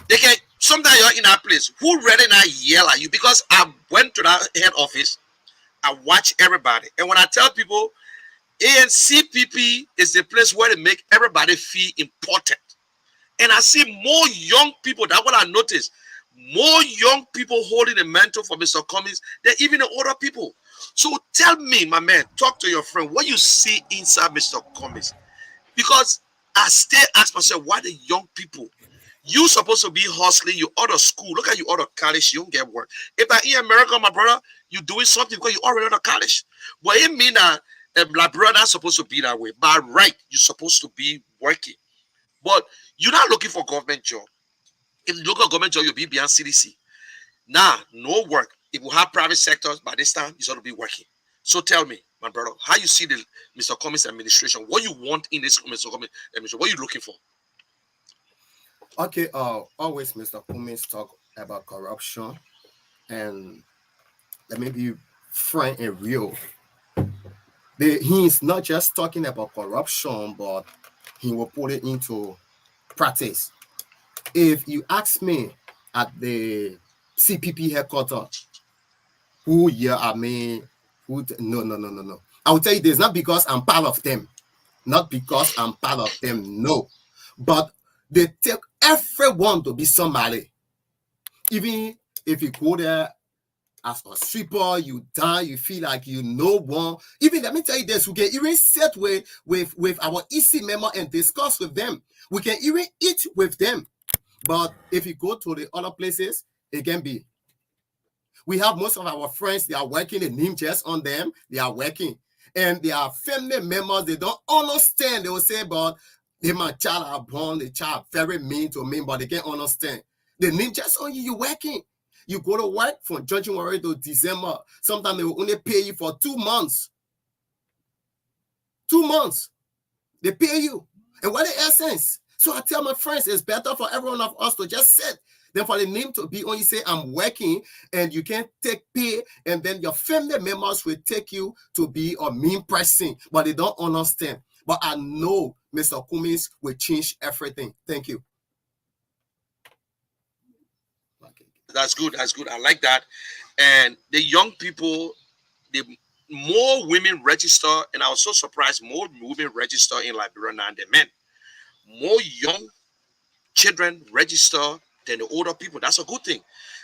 They can sometimes you're in that place. Who really not yell at you? Because I went to that head office, I watch everybody. And when I tell people ANCPP is the place where they make everybody feel important. And I see more young people. That's what I noticed. More young people holding the mantle for Mr. Cummings than even the older people. So tell me, my man, talk to your friend, what you see inside Mr. Cummings. Because I still ask myself, why the young people? You supposed to be hustling, you out of school. Look at you out of college, you don't get work. If I in America, my brother, you doing something because you already out of college. But it mean that Liberian not supposed to be that way. By right, you're supposed to be working. But you're not looking for government job. If you look at government job, you'll be beyond CDC. Now, no work. If you have private sectors, by this time, you're going to be working. So tell me, my brother, how you see the Mr. Cummings administration? What you want in this Mr. Cummings administration? What are you looking for? Okay, always Mr. Cummings talk about corruption. And let me be frank and real. He's not just talking about corruption, but he will put it into practice. If you ask me at the CPP headquarters, no. I will tell you this, not because I'm part of them. Not because I'm part of them, no. But they take everyone to be somebody. Even if you go there as a sweeper, you die, you feel like you know one. Even let me tell you this, we can even sit with our EC member and discuss with them. We can even eat with them. But if you go to the other places, it can be. We have most of our friends, they are working, the name just on them, they are working. And they are family members, they don't understand. They will say, but they my child are born, the child very mean to me, but they can't understand. The name just on you, you're working. You go to work from January to December. Sometimes they will only pay you for 2 months. 2 months. They pay you. And what the essence? So I tell my friends, it's better for every one of us to just sit than for the name to be on you say, I'm working, and you can't take pay, and then your family members will take you to be a mean person, but they don't understand. But I know Mr. Cummings will change everything. Thank you. That's good. That's good. I like that. And the young people, the more women register, and I was so surprised, more women register in Liberia now than men. More young children register than the older people. That's a good thing.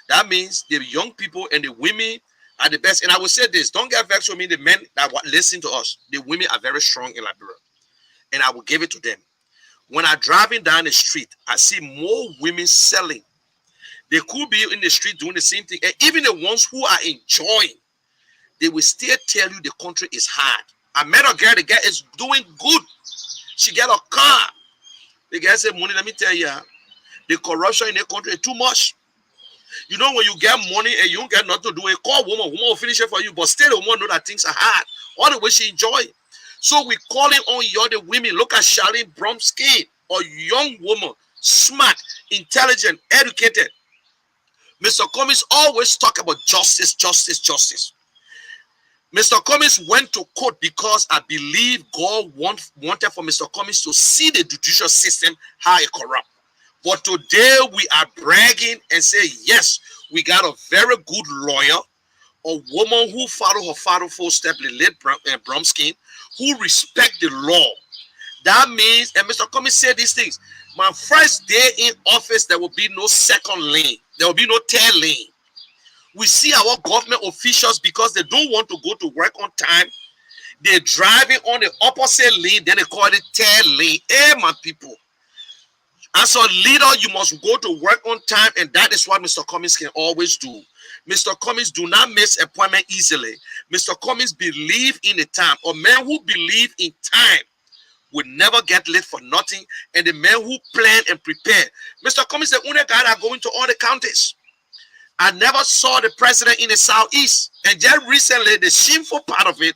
That means the young people and the women are the best. And I will say this, don't get vexed with me, the men that listen to us, the women are very strong in Liberia. And I will give it to them. When I'm driving down the street, I see more women selling. They could be in the street doing the same thing. And even the ones who are enjoying, they will still tell you the country is hard. I met a girl, the girl is doing good. She get a car. The girl said, money, let me tell you, the corruption in the country is too much. You know, when you get money and you don't get nothing to do, a call woman will finish it for you, but still the woman know that things are hard. All the way she enjoy. So we calling on you, the women. Look at Charlene Bromsky, a young woman, smart, intelligent, educated. Mr. Cummings always talk about justice, justice, justice. Mr. Cummings went to court because I believe God wanted for Mr. Cummings to see the judicial system how it corrupt. But today we are bragging and say, yes, we got a very good lawyer, a woman who followed her father's footsteps, the late Bromskin, who respect the law. That means, and Mr. Cummings said these things, my first day in office, there will be no second lane. There will be no third lane. We see our government officials, because they don't want to go to work on time, they're driving on the opposite lane, then they call it third lane. Hey, my people. As a leader, you must go to work on time, and that is what Mr. Cummings can always do. Mr. Cummings do not miss appointment easily. Mr. Cummings believe in the time. A man who believe in time will never get late for nothing, and the man who plan and prepare. Mr. Cummings, the only guy that going to all the counties. I never saw the president in the Southeast, and just recently, the shameful part of it,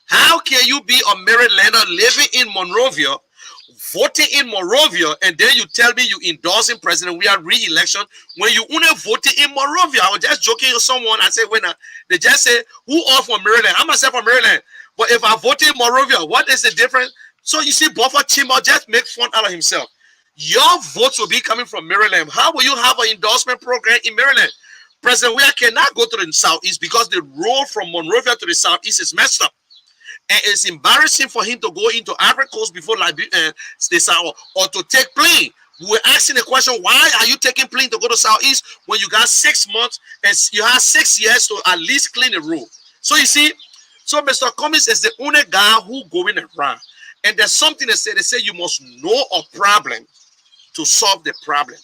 how can you be a Marylander living in Monrovia, voting in Monrovia, and then you tell me you endorsing president, we are re-election, when you only voted in Monrovia? I was just joking with someone. I said, when they just say, who all from Maryland? I'm myself from Maryland. But if I voted in Monrovia, what is the difference? So you see, Buffer Chimba just make fun out of himself. Your votes will be coming from Maryland. How will you have an endorsement program in Maryland? President Weah cannot go to the Southeast because the road from Monrovia to the Southeast is messed up. And it's embarrassing for him to go into Ivory Coast before the South, or to take plane. We're asking the question, why are you taking plane to go to Southeast when you got 6 months and you have 6 years to at least clean the road? So you see, so Mr. Cummings is the only guy who going around. And there's something they say you must know a problem to solve the problem.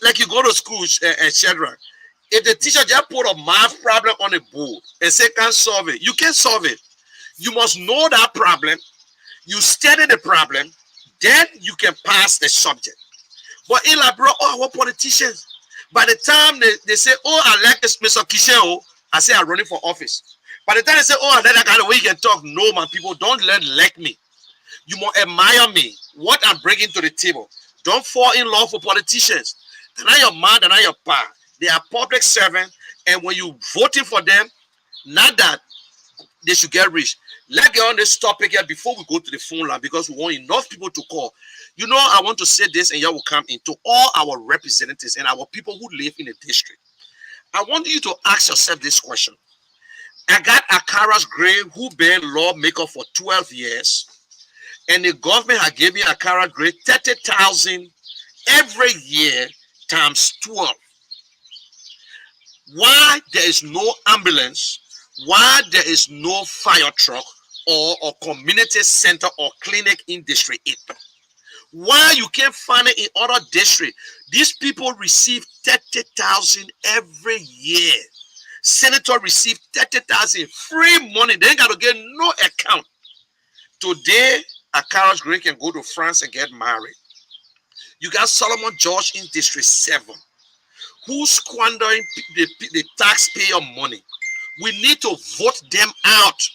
Like you go to school, Shadrach, if the teacher just put a math problem on a board and say can't solve it, you can't solve it. You must know that problem. You study the problem, then you can pass the subject. But in Liberia, our politicians, by the time they say, oh, I like this Mr. Kisheo, I say I'm running for office. By the time they say, oh, I like that kind of way you can talk, no, man, people don't like me. You must admire me, what I'm bringing to the table. Don't fall in love with politicians. They're not your man, they're not your pa. They are public servants, and when you voting for them, not that they should get rich. Let's get on this topic here before we go to the phone line, because we want enough people to call. You know, I want to say this, and you will come into all our representatives and our people who live in the district. I want you to ask yourself this question. I got Akara's grave, who been lawmaker for 12 years, and the government had given Akara grave 30,000 every year times 12. Why there is no ambulance? Why there is no fire truck or a community center or clinic in District 8? Why you can't find it in other districts? These people receive 30,000 every year. Senator receive 30,000 free money. They ain't got to get no account. Today, Akara's grave can go to France and get married. You got Solomon George in District 7, who's squandering the taxpayer money. We need to vote them out.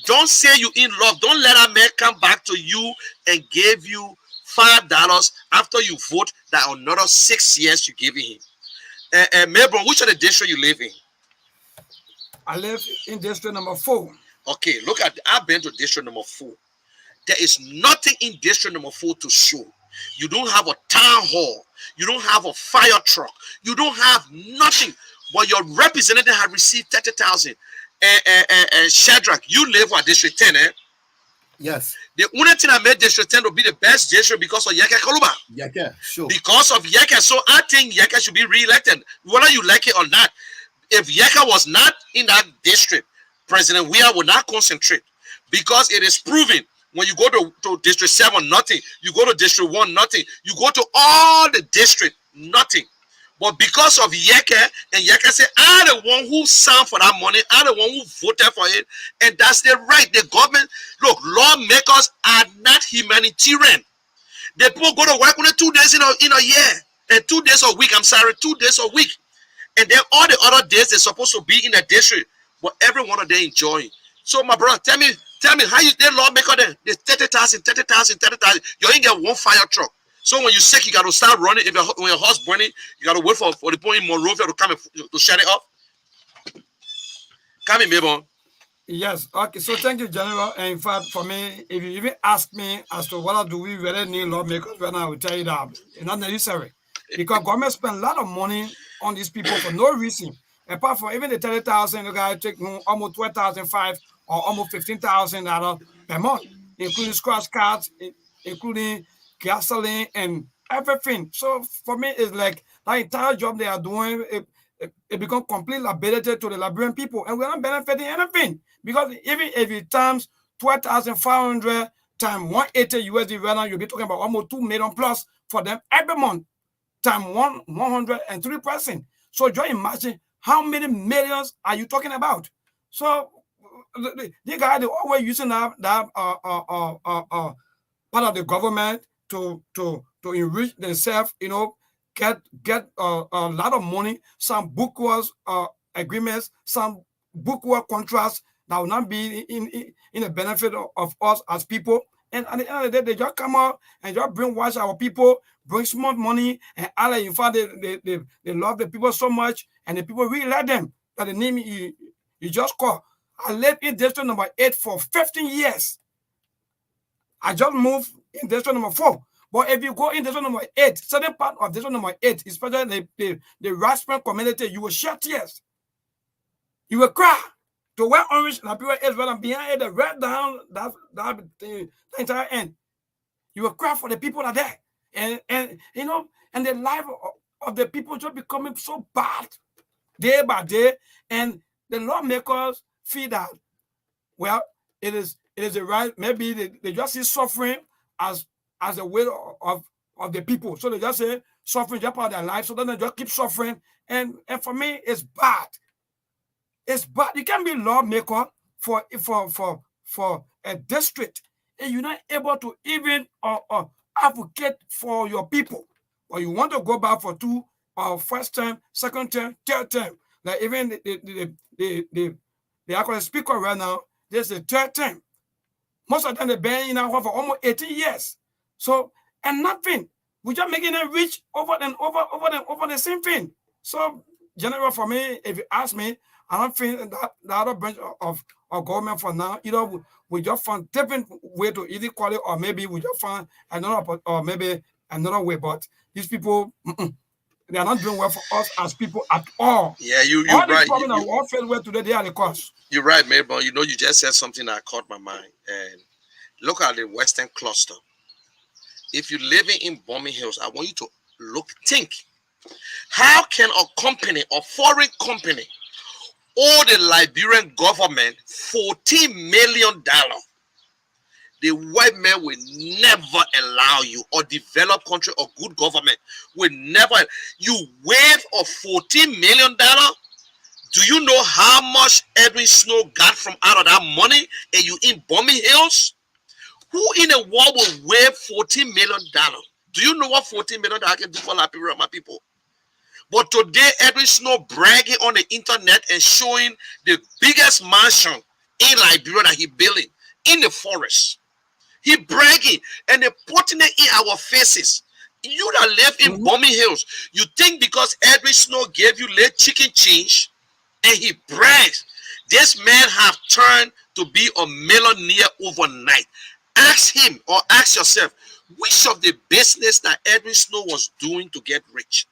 Don't say you in love. Don't let a man come back to you and give you $5 after you vote that another 6 years you're giving him. Melbourne, which of the district you live in? I live in district number 4. Okay, look at, I've been to district number 4. There is nothing in district number 4 to show. You don't have a town hall. You don't have a fire truck. You don't have nothing. But your representative have received 30,000. Shadrach, you live at District 10, eh? Yes. The only thing I made District 10 to be the best district because of Yeke Kaluba. Yeke, sure. Because of Yeke. So I think Yeke should be re-elected, whether you like it or not. If Yeke was not in that district, President Weah would not concentrate, because it is proven when you go to District 7, nothing. You go to District 1, nothing. You go to all the district, nothing. But because of Yeke, and Yeke said, I'm the one who signed for that money, I'm the one who voted for it, and that's the right. The government, look, lawmakers are not humanitarian. The people go to work only 2 days in a year, and 2 days a week, 2 days a week. And then all the other days they're supposed to be in the district, but every one of them enjoying. So my brother, tell me how you the lawmaker then? There's 30,000. You ain't get one fire truck. So when you're sick, you got to start running. When your house burning, you got to wait for the point in Monrovia to come to shut it off. Come in, Mabon. Yes. Okay. So thank you, General. And in fact, for me, if you even ask me as to whether do we really need lawmakers, then I will tell you that it's not necessary, because government spend a lot of money on these people for no reason. Apart from even the 30,000, the guy take almost 12,500 or almost $15,000 per month, including scratch cards, including gasoline and everything. So for me, it's like that entire job they are doing, it becomes completely liability to the Liberian people, and we're not benefiting anything, because even if it times 12,500 times 180 USD right now, you'll be talking about almost 2 million plus for them every month, times 103%. So just imagine how many millions are you talking about? So the guy, they always using that part of the government to enrich themselves, get a lot of money, some bookwork agreements, some bookwork contracts that will not be in the benefit of us as people. And at the end of the day, they just come out and just brainwash our people, bring smart money, and in fact, they love the people so much, and the people really like them. That the name you just call. I lived in district number 8 for 15 years. I just moved in district number 4. But if you go in district number 8, certain part of district number 8, especially the Raspberry community, you will shed tears. You will cry. To wear orange, and people is right behind it, the red down, the entire end. You will cry for the people that are there. And the life of the people just becoming so bad day by day. And the lawmakers feel that, well, it is a right. Maybe they just see suffering as a way of the people. So they just say suffering just part of their life. So then they just keep suffering. And for me, it's bad. It's bad. You can be lawmaker for a district, and you're not able to even advocate for your people. Or you want to go back for 2 first term, second term, third term. Like even the actual speaker right now, there's a third term. Most of them they've been in our for almost 18 years. So, and nothing. We're just making them rich over the same thing. So, general, for me, if you ask me, I don't think that the other branch of government for now, either we just find different way to either call it, or maybe we just find another, or maybe another way. But these people, they are not doing well for us as people at all. Yeah, you're all right. The problems that we all feel well today, they are the cause. You're right, Mabel. You just said something that caught my mind. And look at the Western cluster. If you're living in Bombing Hills, I want you to think. How can a company, a foreign company, owe the Liberian government $14 million? The white man will never allow you, or developed country or good government will never. You waive of $14 million. Do you know how much Edwin Snow got from out of that money? And you in Bombing Hills? Who in the world will waive $14 million? Do you know what $14 million I can do for Liberia, my people? But today, Edwin Snow bragging on the internet and showing the biggest mansion in Liberia that he building in the forest. He bragging and they putting it in our faces. You that live in Bombing Hills, you think because Edwin Snow gave you late chicken change and he brags, this man have turned to be a millionaire overnight. Ask him or ask yourself, which of the business that Edwin Snow was doing to get rich?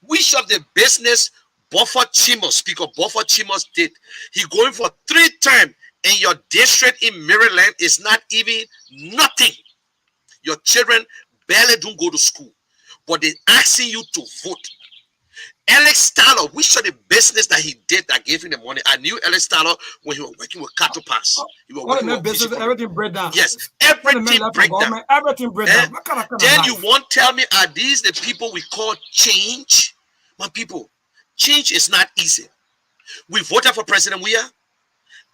Which of the business Buffer Chimos, Speaker Buffer Chimos did? He going for 3 terms in your district in Maryland is not even nothing. Your children barely don't go to school, but they're asking you to vote. Alex Tyler, which of the business that he did that gave him the money? I knew Alex Tyler when he was working with Cattle Pass. He was working with business, everything break down. Yes, everything break down. Everything break down. Then you won't tell me, are these the people we call change? My people, change is not easy. We voted for President Weah.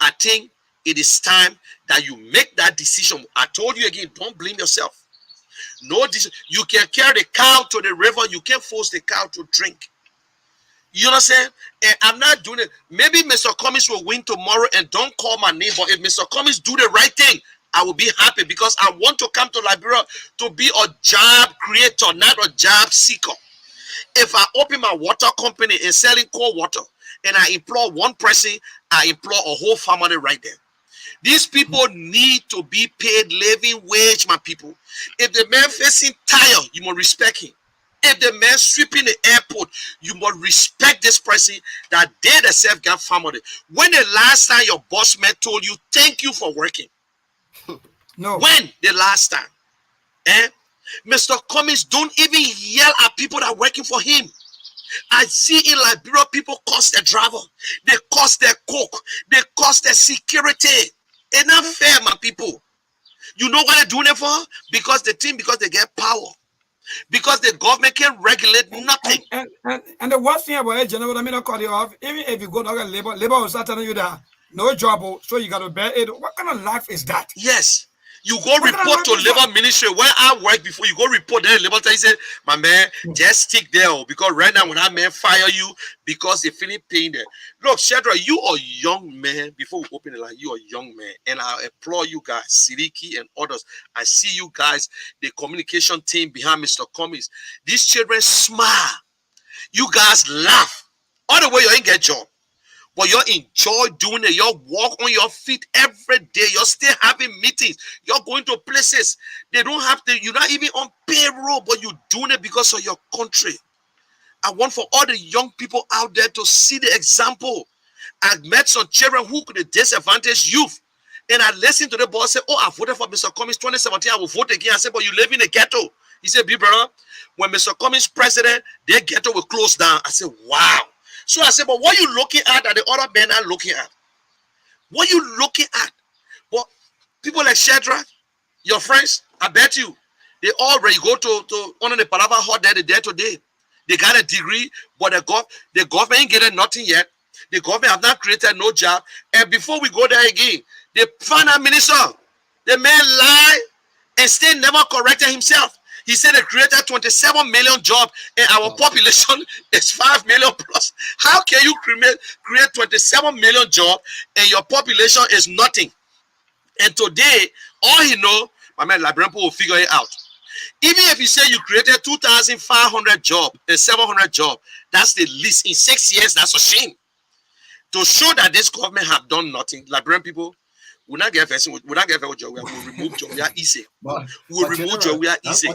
I think it is time that you make that decision. I told you again, don't blame yourself. No, you can carry the cow to the river. You can't force the cow to drink. You understand? And I'm not doing it. Maybe Mr. Cummings will win tomorrow and don't call my name. But if Mr. Cummings do the right thing, I will be happy because I want to come to Liberia to be a job creator, not a job seeker. If I open my water company and selling cold water and I employ one person, I employ a whole family right there. These people need to be paid living wage, my people. If the man facing tire, you must respect him. If the man sweeping the airport, you must respect this person that they themselves got family. When the last time your boss man told you thank you for working? No. When the last time? Mr. Cummings don't even yell at people that are working for him. I see in Liberia people cost their driver, they cost their cook, they cost their security. It's not fair, my people. You know what they're doing it for? Because they get power. Because the government can regulate nothing. And the worst thing about it, General, I mean, I call you off. Even if you go to labor will start telling you that no job, so you got to bear it. What kind of life is that? Yes. You go report to labor ministry where I work before. You go report there. Labor tell you say, my man, just stick there because right now when that man fire you because they feeling pain there. Look, Shadrach, you are a young man. Before we open the line, you are a young man, and I applaud you guys, Siriki and others. I see you guys, the communication team behind Mr. Cummings. These children smile. You guys laugh. All the way you ain't get job. But you enjoy doing it. You walk on your feet every day. You're still having meetings. You're going to places. They don't have to, you're not even on payroll, but you're doing it because of your country. I want for all the young people out there to see the example. I met some children who could disadvantage youth. And I listened to the boss say, oh, I voted for Mr. Cummings 2017. I will vote again. I said, but you live in a ghetto. He said, big brother, when Mr. Cummings president, their ghetto will close down. I said, wow. So I said, but what you looking at that the other men are looking at? What you looking at? Well, people like Shadrach, your friends, I bet you, they already go to one of the Palava hot there today. They got a degree, but the government ain't getting nothing yet. The government have not created no job. And before we go there again, the finance minister, the man lied and still never corrected himself. He said they created 27 million jobs and our population is 5 million plus. How can you create 27 million jobs and your population is nothing? And today, all he know, my man Liberian will figure it out. Even if you say you created 2,500 jobs and 700 jobs, that's the least. In 6 years, that's a shame. To show that this government have done nothing, Liberian people, we'll not get job. We'll remove job. We are easy. We'll remove job. We are easy.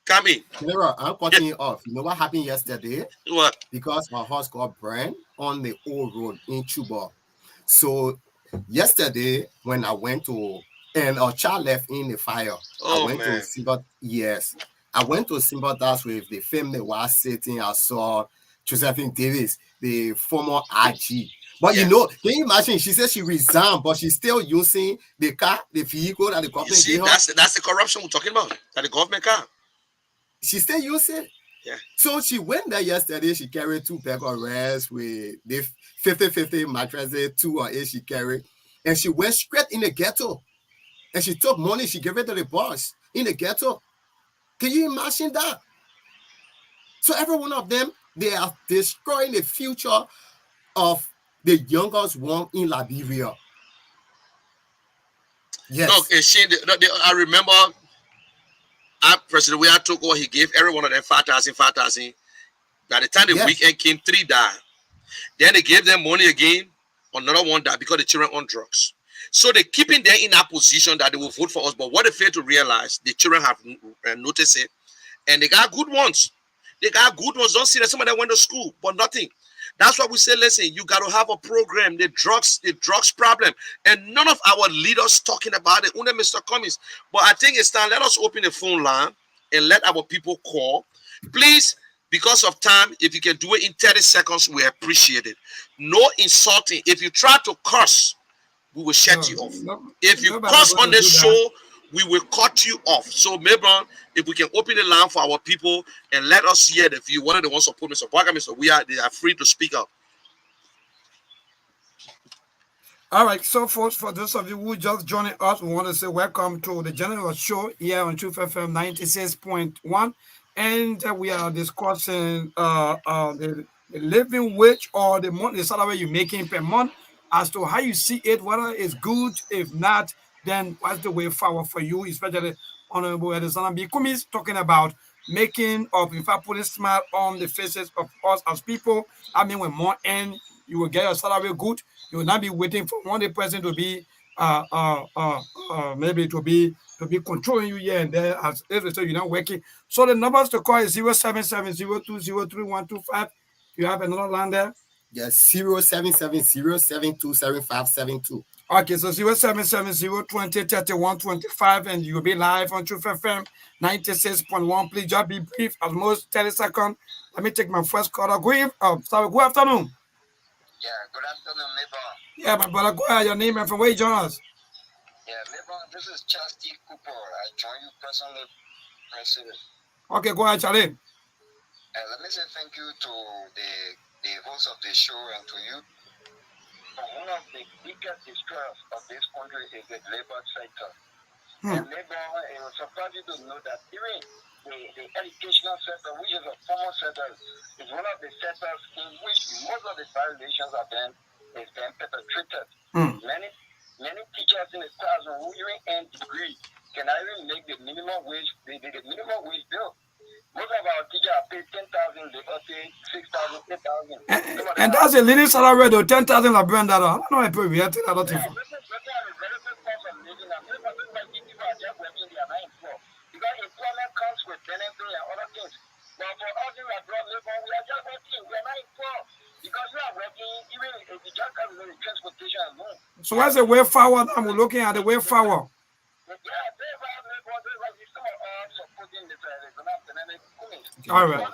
Come in. General, I'm cutting you off. You know what happened yesterday? What? Because my horse got burned on the old road in Chuba. So yesterday, when I went to, and our child left in the fire. Oh, I went man. to Simba. Yes. I went to Simba Das with the family was sitting. I saw Josephine Davis, the former IG. But Yeah. you know, can you imagine? She said she resigned, but she's still using the car, the vehicle that the You government see, gave her. that's the corruption we're talking about. That the government can. She still using. Yeah. So she went there yesterday. She carried 2 bags of rice with the 50-50 mattresses, 2 or 8 she carried. And she went straight in the ghetto. And she took money, she gave it to the boss in the ghetto. Can you imagine that? So every one of them, they are destroying the future of the youngest one in Liberia. Yes. Look, and I remember President Weah took over, he gave every one of them 5,000. By the time the Yes. weekend came, 3 died. Then they gave them money again, another one died because the children on drugs. So they're keeping them in that position that they will vote for us. But what they fail to realize, the children have noticed it. And they got good ones. They got good ones. Don't see that some of them went to school, but nothing. That's why we say, listen, you got to have a program, the drugs problem. And none of our leaders talking about it, only Mr. Cummings. But I think it's time, let us open the phone line and let our people call. Please, because of time, if you can do it in 30 seconds, we appreciate it. No insulting. If you try to curse, we will shut you off. If you curse on this show, we will cut you off. So, Mebron, if we can open the line for our people and let us hear the view. One of the ones support Mr. Baga, Mr. They are free to speak up. All right, so folks, for those of you who just joining us, we want to say welcome to the General Show here on Truth FM 96.1. And we are discussing the living wage or the salary you're making per month as to how you see it, whether it's good. If not, then what's the way forward for you, especially Honorable Alexander B. Cummings talking about making of, in fact, putting smile on the faces of us as people. I mean, when more end, you will get your salary good. You will not be waiting for one day person to be maybe to be to be controlling you here and there as if you're not working. So the numbers to call is 07702033125. You have another line there? Yes, 0770727572. Okay, so 0770203125, and you'll be live on Truth FM 96.1. Please just be brief, at most 30 seconds. Let me take my first caller. Good afternoon. Yeah, good afternoon, Mabon. Yeah, my brother, go ahead, your name and from where you join us. Yeah, Mabon, this is Charles T. Cooper. I join you personally, President. Okay, go ahead, Charlie. Let me say thank you to the host of the show and to you. One of the biggest distress of this country is the labor sector. And labor, it will surprise you to know that even the educational sector, which is a formal sector, is one of the sectors in which most of the violations are being perpetrated. Many teachers in the classroom who even earn degree can even make the minimum wage, the minimum wage bill. Most of our teachers are paid 10,000, labor pay 6,000, 8,000. And that's a leading salary though, 10,000 like Brenda. I don't know if we have to that. Because employment comes with benefits and other things. But for us in abroad labor, we are just working. We are not employed. Because we are working, even if we just have the transportation alone. So what's the way forward? I'm looking at the way forward. All right.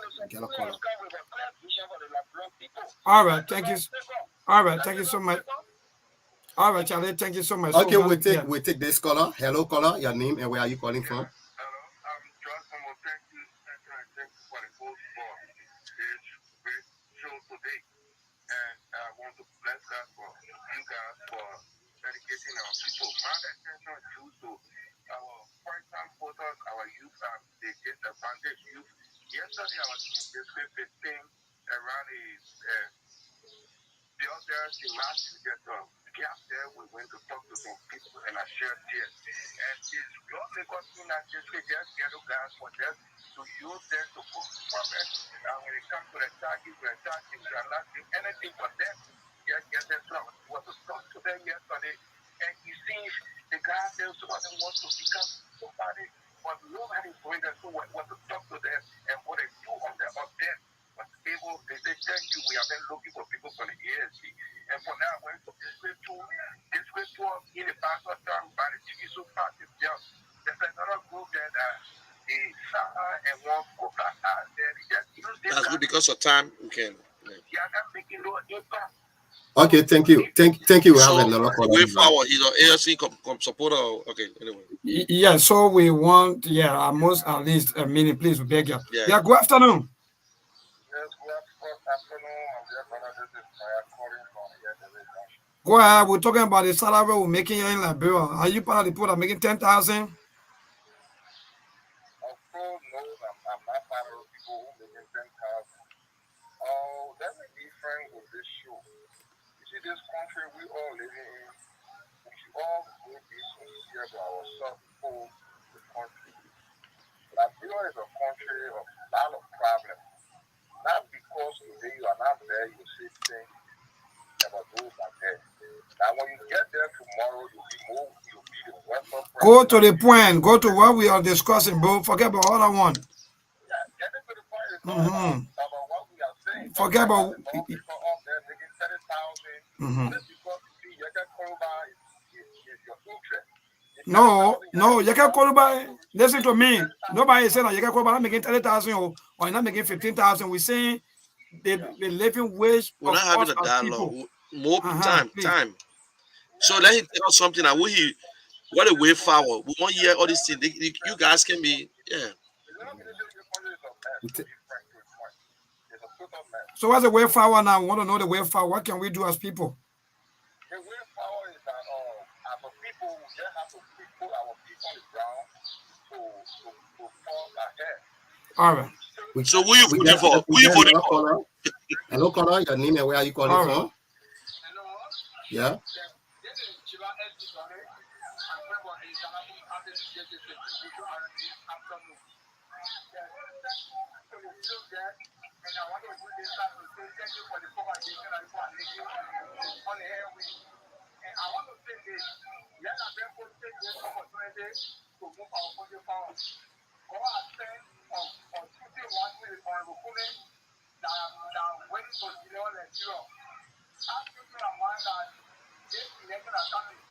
All right. Thank you. All right. Thank you so much. All right, Charlie. Thank you so much. Okay, we take this caller. Hello, caller. Your name and where are you calling from? Hello, I'm Johnson. Well, thank you for the whole great show today. And I want to bless God for you guys for dedicating our people. My attention is due to our first-time voters, our youth, the disadvantaged youth. Yesterday, I was in District 15 around the other last week. Gap there, we went to talk to some people and I shared tears. And it's your Lagos that just ghetto guys for them to use them to put profit. And when it comes to the target, we are not doing anything for them. Just get them from what to talk to them yesterday. And he sees the guy there, somebody wants to become somebody, but nobody is going there to what to talk to them and what they do on them. But able, they say, thank you, we have been looking for people from the ESG. And for now, we're to this tour in the past time by the Chikisu Party. There's another group that the Sahara and one group that's good because of time. We can. Yeah, that's making no impact. Okay, thank you. Thank you. We have So, another caller. way forward, he's an ALC supporter. Okay, anyway. Yeah, so we want, at least a minute, please, we beg you. Yeah, good afternoon. Yes, good afternoon. Go ahead. We're talking about the salary we're making here in Liberia. Are you part of the people that are making 10,000? Of course, no, I'm not part of the people who make 10,000. There's a difference with this show. You see, this country we all live in, we should all be sincere to ourselves before the country. Liberia is a country of a lot of problems. Not because today you are not there, you see things about those are there. Now, when you get there tomorrow, you'll be the Western president. Go to the point. Go to what we are discussing, bro. Forget about all I want. Yeah, get into the point. It's all about what we are saying. Forget about. People up there making 30,000. Just because you see, you can call by your interest. No, you can call by. Listen to me. Nobody is saying that you can call by not making 30,000 or not making 15,000. We're saying the living wage. We're not having a dialogue. More time. So let him tell us something. And what a way forward. We want to hear all these things. You guys can be, So what's the way forward now? We want to know the way forward. What can we do as people? The way forward is that as a people, we just have to put our feet on the ground to fall ahead. All right. So who you voting for? Who you voting for? Hello, caller. Your name and where are you calling from? Yeah. I want to say this. Let us therefore take this opportunity to move our country forward. God has sent on Tuesday one week on Rukumi that are waiting to deliver Nigeria. I'm thinking of mind that this election is coming.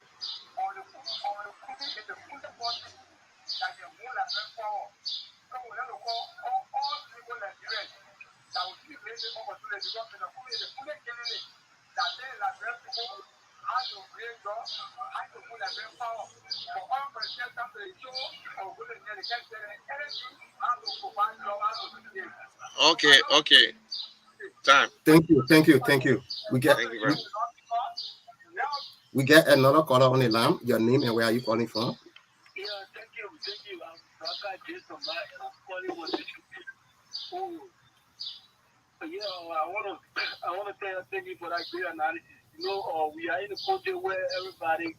On the Rukumi is the full party that they move like them forward. So we have to call all people Nigerians that will keep raising opportunity because the Rukumi is the full candidate that they like them people. How to create jobs, how to put a brain power for all projects that they show or good in the energy, how to provide job, how to do this. Okay. Time. Thank you. We get Thank you very much. we get another caller on the line. Your name and where are you calling from? Yeah, thank you. I'm Raka Jason. I'm calling with the yeah, I want to thank you for that great analysis. You know, we are in a country where everybody is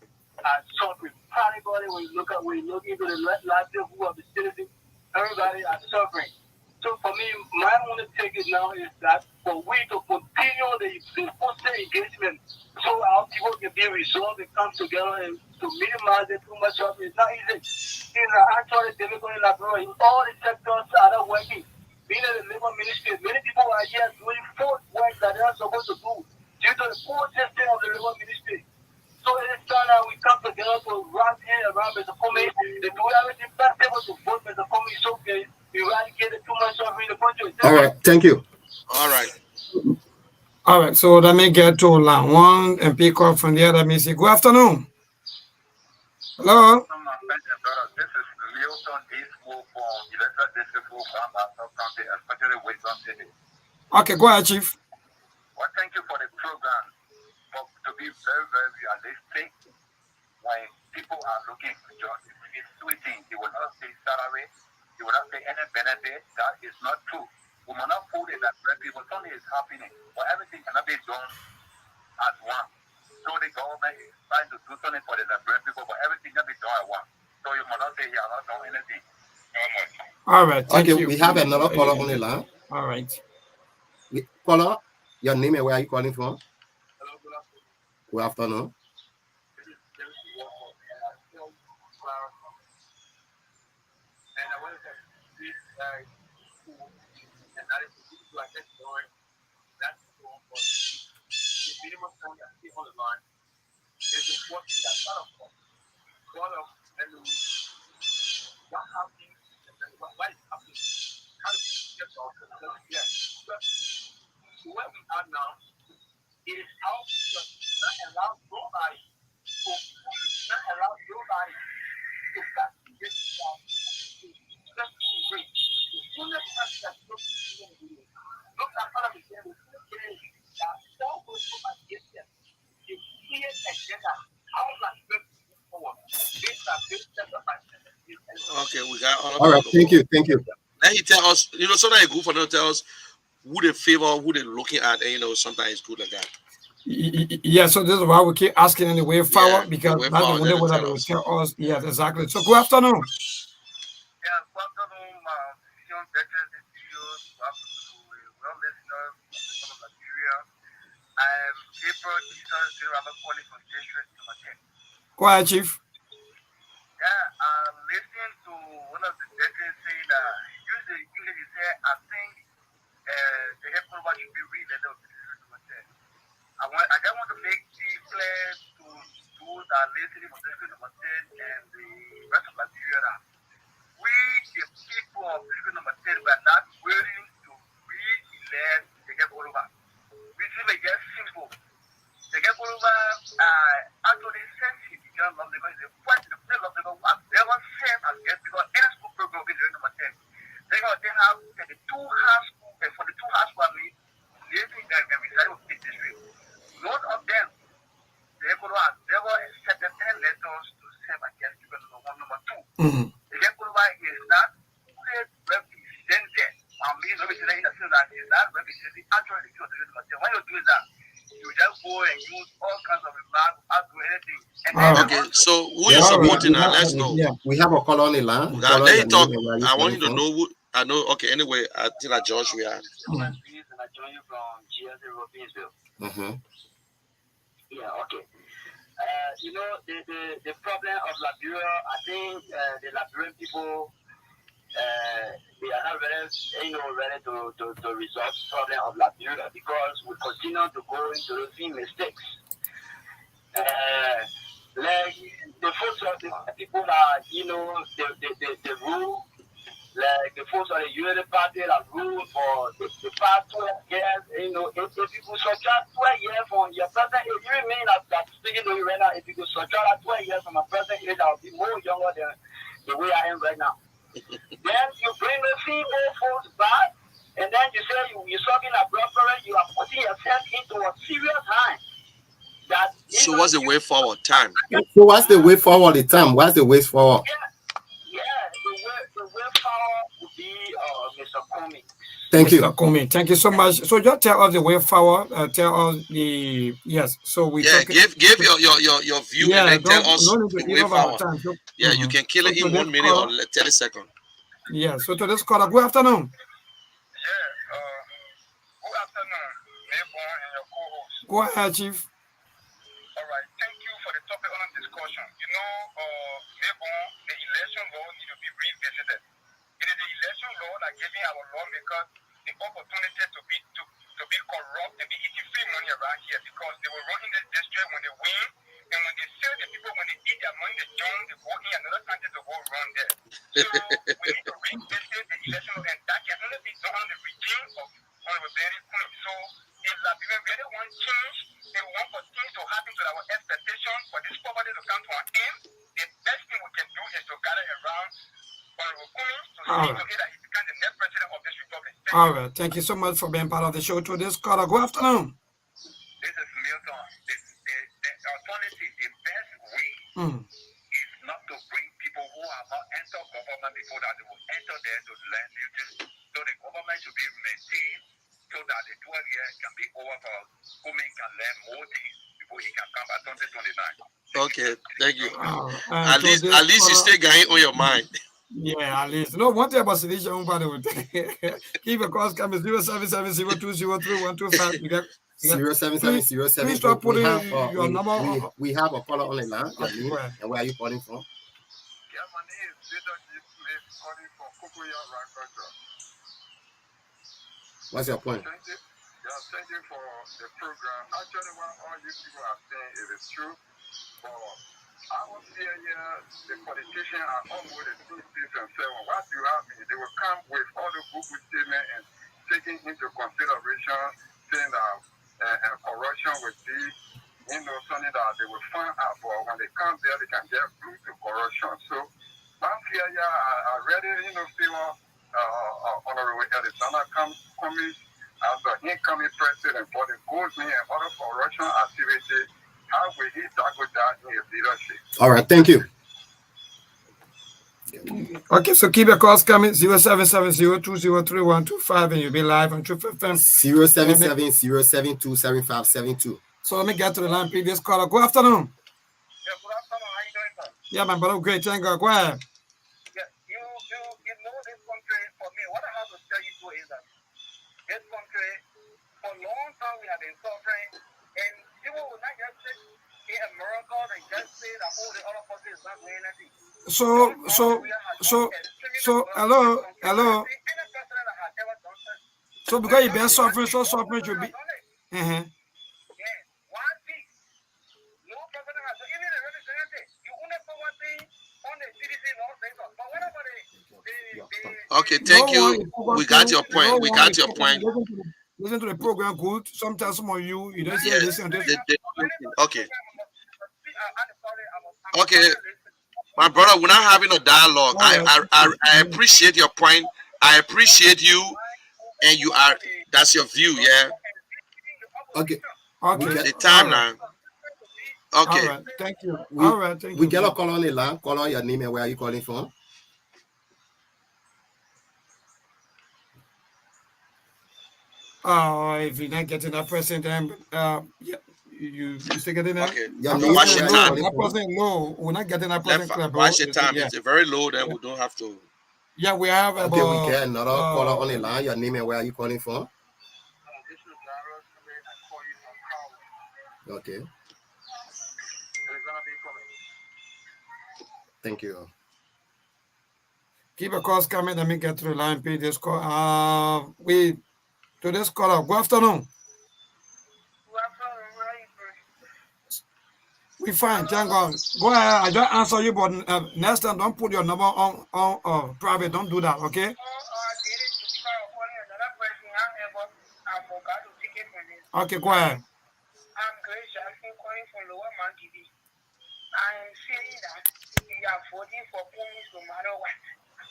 suffering. Everybody, when you look into the last year who are the citizens, everybody is suffering. So for me, my only take it now is that for we to continue the constant engagement, so our people can be resolved and come together and to minimize the too much suffering. It's not easy. It's actually difficult in all the sectors are not working. Being in the labor ministry, many people are here doing forced work that they are supposed to do due to the poor system of the labor ministry. So it is time that we come together to run in around Mr. Comey, to do everything possible to vote Mr. Comey so we eradicate the too much suffering in the country. All right, thank you. All right, so let me get to line one and pick up from there. Let me see. Good afternoon. Hello. This is Milton Eastwood from Electoral District from South County, especially Wisdom City. Okay, go ahead, Chief. Well, thank you for the program. But to be very, very realistic, when people are looking for jobs, it's switching. They will not say salary, they will not say any benefit. That is not true. We will not put it that people, something is happening, but everything cannot be done at once. So the government is trying to do something for the Liberian people, but everything can be done at once. So you must not say you are not doing anything. All right, thank you. We have another caller on the line. All right. Caller, your name and where are you calling from? Good afternoon. Where we are now, it is how to not allow nobody to practice this job. Look at all of the game. That all goes to my distance. The clear agenda. How much we move forward. These are big steps of my Okay, we got all right. Thank you. Then he tell us, sometimes it's good for them to tell us who they favor, who they're looking at, and sometimes it's good like that. Yeah, so this is why we keep asking in the way forward, because the way that's the forward, only way that they will tell us. Yes, exactly. So good afternoon. Yeah, good afternoon, young veterans and CEOs, well listeners from Nigeria. I'm April Jesus, I'm calling from Station to 10. Go ahead, Chief. Yeah, I'm listening to one of the veterans say that usually English say, I think the headquarters should be reelected to Station to 10. I just want to make it clear to those that are listening to District number 10 and the rest of Nigeria. We, the people of District number 10, we are not willing to re-elect the headquarters. We see it just simple. The headquarters actually sensitive because of the point the place of the they were same as guest because any school program will be District number 10. They have the two high school, and for the two high school, living and residing in the district. None of them, they have never accepted 10 letters to serve against people number 2. The Headquarters is not represented. Representing in the sense that it's not representing actually the number 10. When you do that, you just go and use all kinds of remarks, ask do anything. Okay, so who you supporting now? Let's know. Yeah, we have a caller on the line. Let him talk. I want you to know who. I know. Okay. Anyway, I think that Josh we are. And I join you from GSA Robinsville. Mm-hmm. Yeah. Okay. you know, the problem of Liberia, I think the Liberian people, they are not ready, ready to resolve the problem of Liberia because we continue to go into the same mistakes. Like the folks of the people are, the rule, like the folks of the Unity Party that rule for the past 12 years, if you could subtract 12 years from your present age, you remain that speaking to you right now, if you could subtract 12 years from my present age, I would be more younger than the way I am right now. Then you bring the female folks back, and then you say you're talking about parents, you are putting yourself into a serious harm. So what's the way forward? Time. So what's the way forward? The time. What's the way forward? Yeah, the way forward would be Mr. Comey. Thank you. Mr. Comey, thank you so much. So just tell us the way forward. Tell us the yes. So we give your view and then tell us the way forward. Time. So, yeah, you can kill it in 1 minute or 30 seconds. Yeah. So to this caller, good afternoon. Yeah, good afternoon, Mayborn and your co-host. Go ahead, Chief. All right, thank you for the topic on discussion. You know, Mayborn, the election law need to be revisited. It is the election law that giving our lawmakers the opportunity to be corrupt and be eating free money around here because they will run in the district when they win, and when they sell the people, when they eat their money, they join, they go in another country to go run there. So we need to revisit the election law, and that can only be done on the regime of Honorable Barry Queen. So if Liberia really want change, they want for things to happen to our expectations for this poverty to come to an end, the best thing we can do is to gather around Honorable Queen to see to it that he becomes the next president of this republic. All right, thank you so much for being part of the show. To this caller, good afternoon. This is Milton. The alternative, the best way is not to bring people who have not entered government before that they will enter there to learn new things. So the government should be maintained so that the 12 years can be over for women can learn more things before he can come by 2029. Okay, thank you. At least you stay going on your mind. Yeah, at least. No, one thing about Sinisha Umbade would keep a call coming 0770203125. You get 07707. Please stop putting your number. We have a caller on the line. And where are you calling from? Yeah, my name is Peter G. Smith, calling from Cocoa Agriculture. What's your point? Thank you. Yeah, thank you for the program. Actually, what all you people are saying is true. But I was here, the politicians are almost the two things and say, well, what you have me? They will come with all the Google statement and taking into consideration saying that corruption will be, something that they will find out. But when they come there, they can get glued to corruption. So, I'm here, I already, feel Honorable Alexander Cummings as the incoming president for the goals and other corruption activity. How will he tackle that in his leadership? All right, thank you. Okay, so keep your calls coming 0770203125 and you'll be live on Truth FM. 07707277572. So let me get to the line, previous caller. Good afternoon. Yeah, good afternoon. How you doing, sir? Yeah, my brother, great. Thank God. Go ahead. Yeah, you know this country, for me, what I have to tell you too is that this country, for a long time we have been suffering, and people will not just say in America, they just say that, oh, the other country is not doing anything. So, hello. So because you've been suffering, so suffering should be. Okay, thank you. We got your point. Listen to the program good. Sometimes some of you don't say this and this. Okay. Okay. My brother, we're not having a dialogue. I appreciate your point. I appreciate you, and you are. That's your view, yeah. Okay. The time now. Okay. All right. Thank you. All right. Thank you. We get a call on the line. Call on your name and where are you calling from? If you're not getting that person, then you still getting that. Okay. Watch your time. That person low. We're not getting that person. Watch your time. It's very low. Then we don't have to. Yeah, we have. Okay, we get another caller on the line. Your name and where are you calling from? This is Dara. I call you from Howard. Okay. Thank you. Keep a calls coming. Let me get to the line. Pay this call. To this caller. Good afternoon. We fine, thank God. Go ahead. I just answer you, but next time don't put your number on private. Don't do that, okay? Okay, go ahead. I'm Grace Jackson calling from Lower Mount TV. I'm saying that we are voting for Kumi no matter what.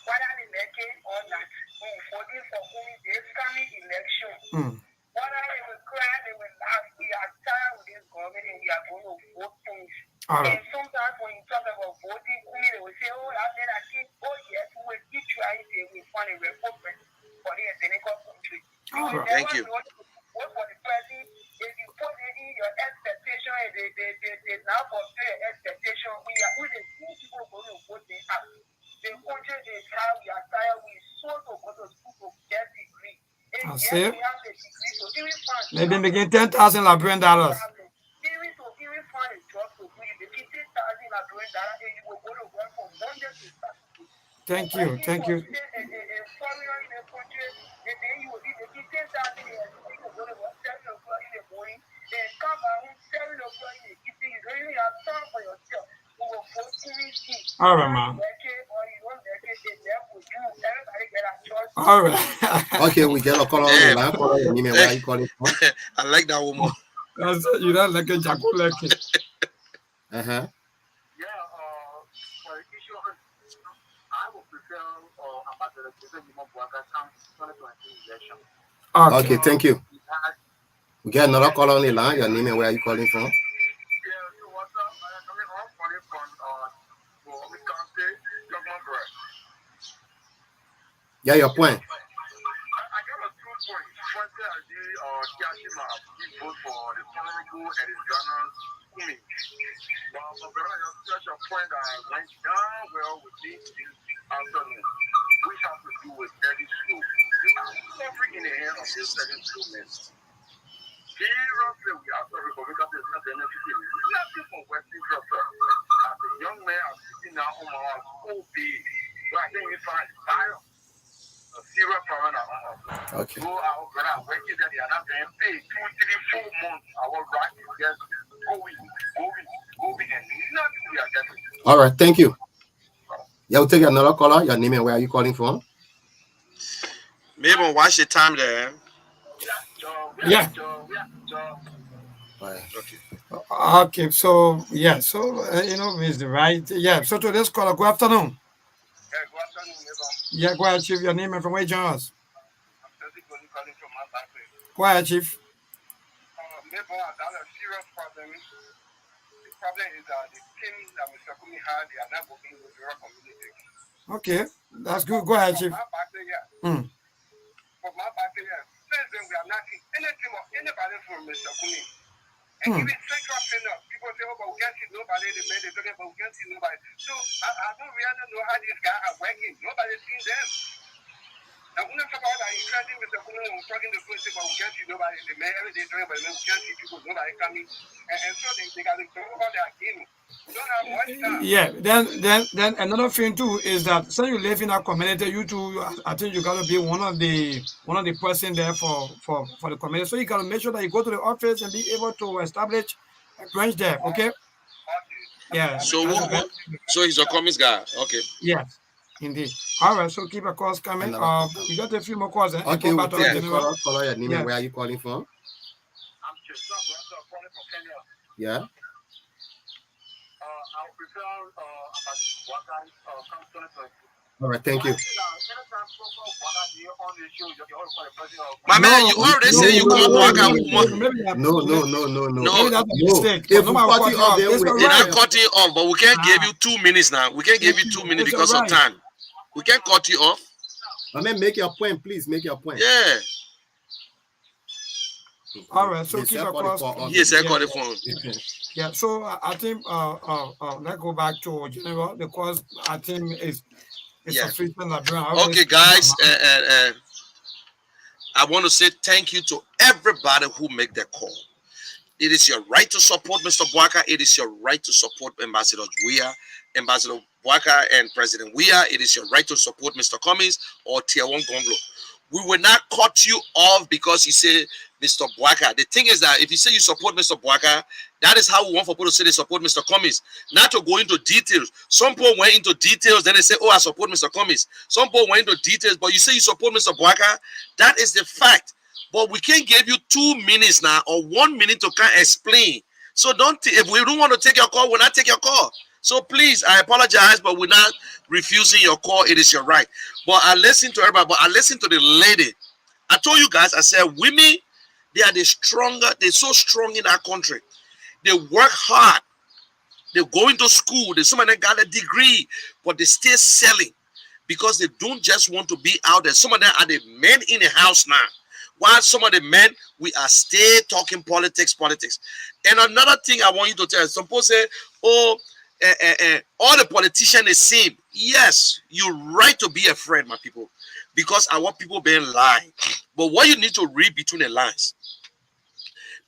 Whether they make it or not, we're voting for Kumi this coming election. Whether they will cry, they will laugh. We are tired with this government and we are going to vote things. And sometimes when you talk about voting Kumi, they will say, oh, I said, I think, oh, yes, we will keep trying to find a republic for the Senegal country. Thank you. Vote for the president. If you put it in your expectation and they now fulfill your expectation, we the few people going to vote them out. The country is how we are tired. We so to go to school to get degree. And I yes, see. we have the degree, so even find Maybe making $10,000 Liberian dollars. even find a job to do it. The $15,000 Liberian dollar, and you will go to work for Monday to Saturday. Thank you. Thank you. Foreigner in the country, and then you will be the $15,000 and you will go to work 7 o'clock in the morning, and come home 7 o'clock in the evening. You don't even have time for yourself. You will vote All right, man. All right. Okay, we get a call on the line. Call your name and where you calling from. I like that woman. That's it. You don't like a jackal like it. Uh-huh. Yeah, for issue, I would prefer Ambassador Buaka come 2020 election. Okay, thank you. We get another call on the line. Your name and where are you calling from? Yeah, so what's up? I'm calling from Wisconsin, Governor. Yeah, your point. I got a 2 points. First, I did Kiashima vote for the Honorable Edizana Kumi. But such a point that went down well with this afternoon, which has to do with Eddie Slow. We are suffering in the hand of this Eddie Slow man. Seriously, we are sorry for because it's not benefiting nothing from Western Culture. As a young man, I'm sitting now on my own so big. So I think we find fire. A serious problem. Okay. Go out, working that they are not being paid 2, 3, 4 months. Our right is just going, and nothing we are getting. All right, thank you. Yeah, we'll take another caller. Your name and where are you calling from? Maybe watch the time there. Yeah. Right. Okay. Okay, so yeah, so is the right. Yeah, so to this caller, good afternoon. Yeah, go after me, neighbor. Yeah, go ahead, Chief. Your name and from where you join us. I'm physically calling from my background. Go ahead, Chief. Neighbor, I got a serious problem. The problem is that the team that Mr. Kumi had, they are not working with the rural community. Okay, that's good. Go ahead, Chief. My background, yeah. For my background, yeah. Since then, we are not seeing anything or anybody from Mr. Kumi. And even central center, people say, oh, but we can't see nobody. They made it, but we can't see nobody. So I don't really know how these guys are working. Nobody's seen them. And when I talk about that, you're trying Mr. Kumi, I'm talking to people, but we can't see nobody. They made everything, but we can't see people, nobody coming. And so they got to talk about their game. We don't have much time. Yeah, then another thing too is that since you live in a community, you too, I think you gotta be one of the person there for the community. So you gotta make sure that you go to the office and be able to establish a branch there. Okay. Yeah. So he's a comics guy. Okay. Yes, indeed. All right. So keep a calls coming. We got a few more calls. Okay, we'll take the caller. Your name and where are you calling from? I'm just calling from Kenya. Yeah. I prefer All right, thank you. My man, you already say you called Waka woman. No. Mistake. If we cut it off, then They're not cutting off, but we can't give you 2 minutes now. We can't give you 2 minutes because of time. We can't cut you off. I mean, make your point, please. Make your point. Yeah. All right. So keep a calls. Yes, I got the phone. Yeah, so I think let's go back to General because I think it's sufficient. Okay, guys, I want to say thank you to everybody who make the call. It is your right to support Mr. Bwaka. It is your right to support Ambassador Weah, Ambassador Bwaka and President Weah. It is your right to support Mr. Cummings or Tier 1 Gonglo. We will not cut you off because you say Mr. Bwaka. The thing is that if you say you support Mr. Bwaka, that is how we want for people to say they support Mr. Cummings. Not to go into details. Some people went into details, then they say, oh, I support Mr. Cummings. Some people went into details, but you say you support Mr. Bwaka. That is the fact. But we can't give you 2 minutes now or 1 minute to kind of explain. So if we don't want to take your call, we'll not take your call. So please, I apologize, but we're not refusing your call. It is your right. But I listen to everybody, but I listen to the lady. I told you guys, I said, women, they are the stronger. They're so strong in our country. They work hard. They go into school. Some of them got a degree, but they stay selling because they don't just want to be out there. Some of them are the men in the house now. While some of the men, we are still talking politics. And another thing I want you to tell, some people say, oh, all the politicians the same. Yes, you're right to be afraid, my people, because our people being lying. But what you need to read between the lines,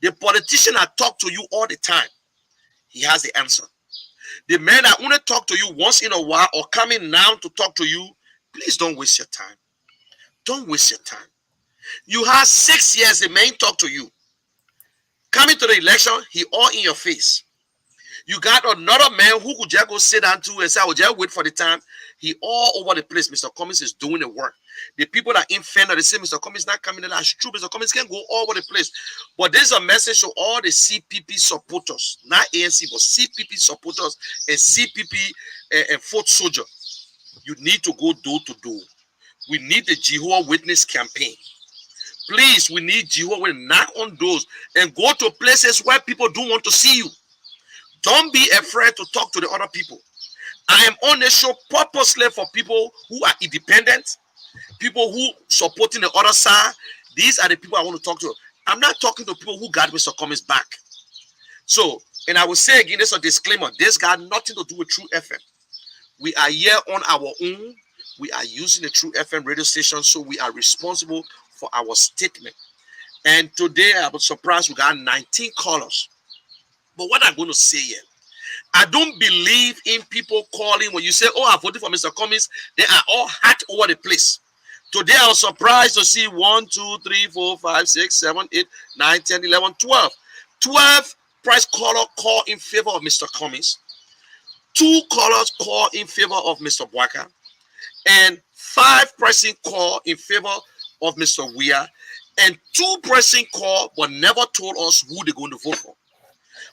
the politician that talk to you all the time, he has the answer. The man that only talk to you once in a while or coming now to talk to you, please don't waste your time. Don't waste your time. You have 6 years, the man talk to you. Coming to the election, he all in your face. You got another man who could just go sit down to and say, I will just wait for the time. He all over the place. Mr. Cummings is doing the work. The people that in Fender, they say, Mr. Cummings not coming in. That's true. Mr. Cummings can go all over the place. But there's a message to all the CPP supporters, not ANC, but CPP supporters and CPP and foot soldier. You need to go door to door. We need the Jehovah's Witness campaign. Please, we need Jehovah to knock on doors and go to places where people don't want to see you. Don't be afraid to talk to the other people. I am on the show purposely for people who are independent, people who supporting the other side. These are the people I want to talk to. I'm not talking to people who got Mr. Cummings back. So, and I will say again, there's a disclaimer. This got nothing to do with True FM. We are here on our own. We are using the True FM radio station, so we are responsible for our statement. And today, I was surprised we got 19 callers. But what I'm going to say here, I don't believe in people calling when you say, oh, I voted for Mr. Cummings. They are all hot over the place. Today, I was surprised to see 1, 2, 3, 4, 5, 6, 7, 8, 9, 10, 11, 12. 12 price caller call in favor of Mr. Cummings. 2 callers call in favor of Mr. Bwaka. And 5 pressing call in favor of Mr. Weah. And 2 pressing call but never told us who they're going to vote for.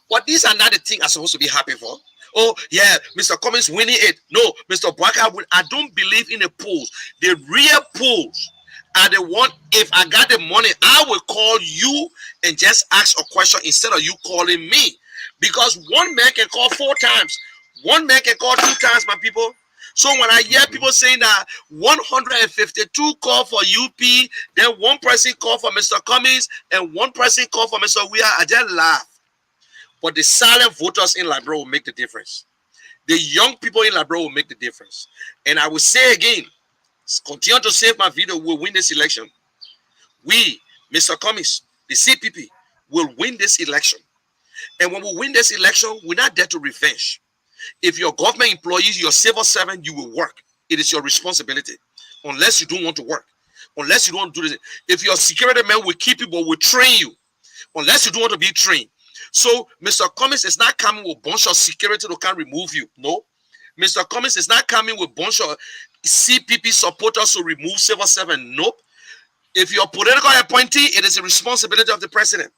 But these are not the things I'm supposed to be happy for. Oh, yeah, Mr. Cummings winning it. No, Mr. Bwaka win. I don't believe in the polls. The real polls are the one, if I got the money, I will call you and just ask a question instead of you calling me. Because one man can call 4 times. One man can call 2 times, my people. So when I hear people saying that 152 call for UP, then 1 person call for Mr. Cummings and 1 person call for Mr. Weah, I just laugh. But the silent voters in Liberia will make the difference. The young people in Liberia will make the difference. And I will say again, continue to save my video, we'll win this election. We, Mr. Cummings, the CPP, will win this election. And when we win this election, we're not there to revenge. If you're government employees, you're civil servant, you will work. It is your responsibility. Unless you don't want to work. Unless you don't do this. If you're a security man, we'll keep you, but we'll train you. Unless you don't want to be trained. So Mr. Cummings is not coming with a bunch of security that can remove you. No. Mr. Cummings is not coming with a bunch of CPP supporters to remove civil servant. Nope. If you're a political appointee, it is the responsibility of the president.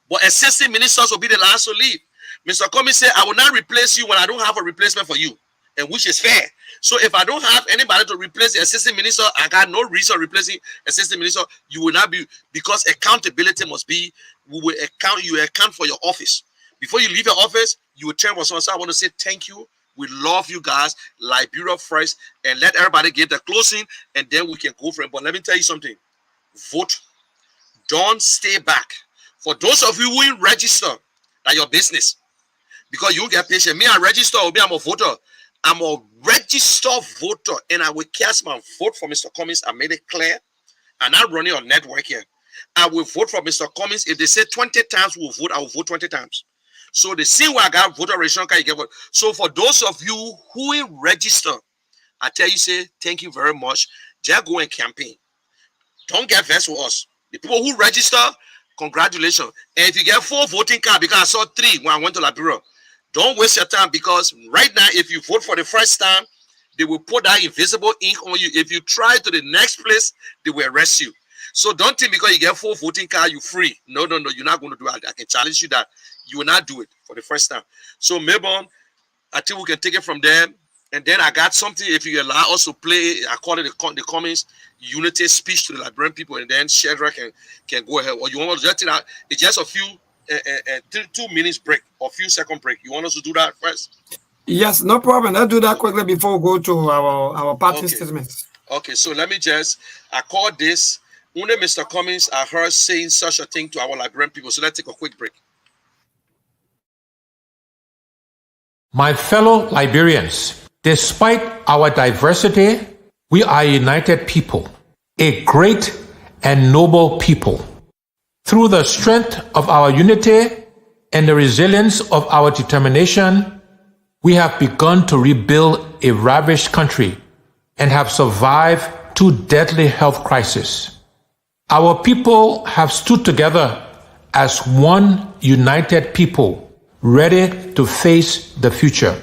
But assistant ministers will be the last to leave. Mr. Cummings said, I will not replace you when I don't have a replacement for you, and which is fair. So if I don't have anybody to replace the assistant minister, I got no reason replacing assistant minister. You will not be, because accountability must be, we will account, you account for your office. Before you leave your office, you will turn for someone. So I want to say thank you. We love you guys. Liberia first, and let everybody get the closing, and then we can go for it. But let me tell you something. Vote. Don't stay back. For those of you who register, that's your business. Because you get patient. Me, I register, I'm a voter. I'm a registered voter, and I will cast my vote for Mr. Cummings. I made it clear. I'm not running a network here. I will vote for Mr. Cummings. If they say 20 times we'll vote, I will vote 20 times. So the same way I got voter registration card, you get vote. So for those of you who will register, I tell you, say thank you very much. Just go and campaign. Don't get vexed with us. The people who register, congratulations. And if you get 4 voting cards, because I saw 3 when I went to Liberia, don't waste your time, because right now, if you vote for the first time, they will put that invisible ink on you. If you try to the next place, they will arrest you. So don't think because you get 4 voting cards, you're free. No, you're not going to do it. I can challenge you that you will not do it for the first time. So Melbourne, I think we can take it from there. And then I got something, if you allow us to play, I call it the Cummings unity speech to the Liberian people, and then Shadrach can go ahead. Or you want to just take that? It's just a few 2 minutes break or a few second break. You want us to do that first? Yes, no problem. Let's do that quickly before we go to our party statements. Okay, so let me I call this only Mr. Cummings. I heard saying such a thing to our Liberian people. So let's take a quick break. My fellow Liberians, despite our diversity, we are a united people, a great and noble people. Through the strength of our unity and the resilience of our determination, we have begun to rebuild a ravaged country and have survived 2 deadly health crises. Our people have stood together as one united people, ready to face the future.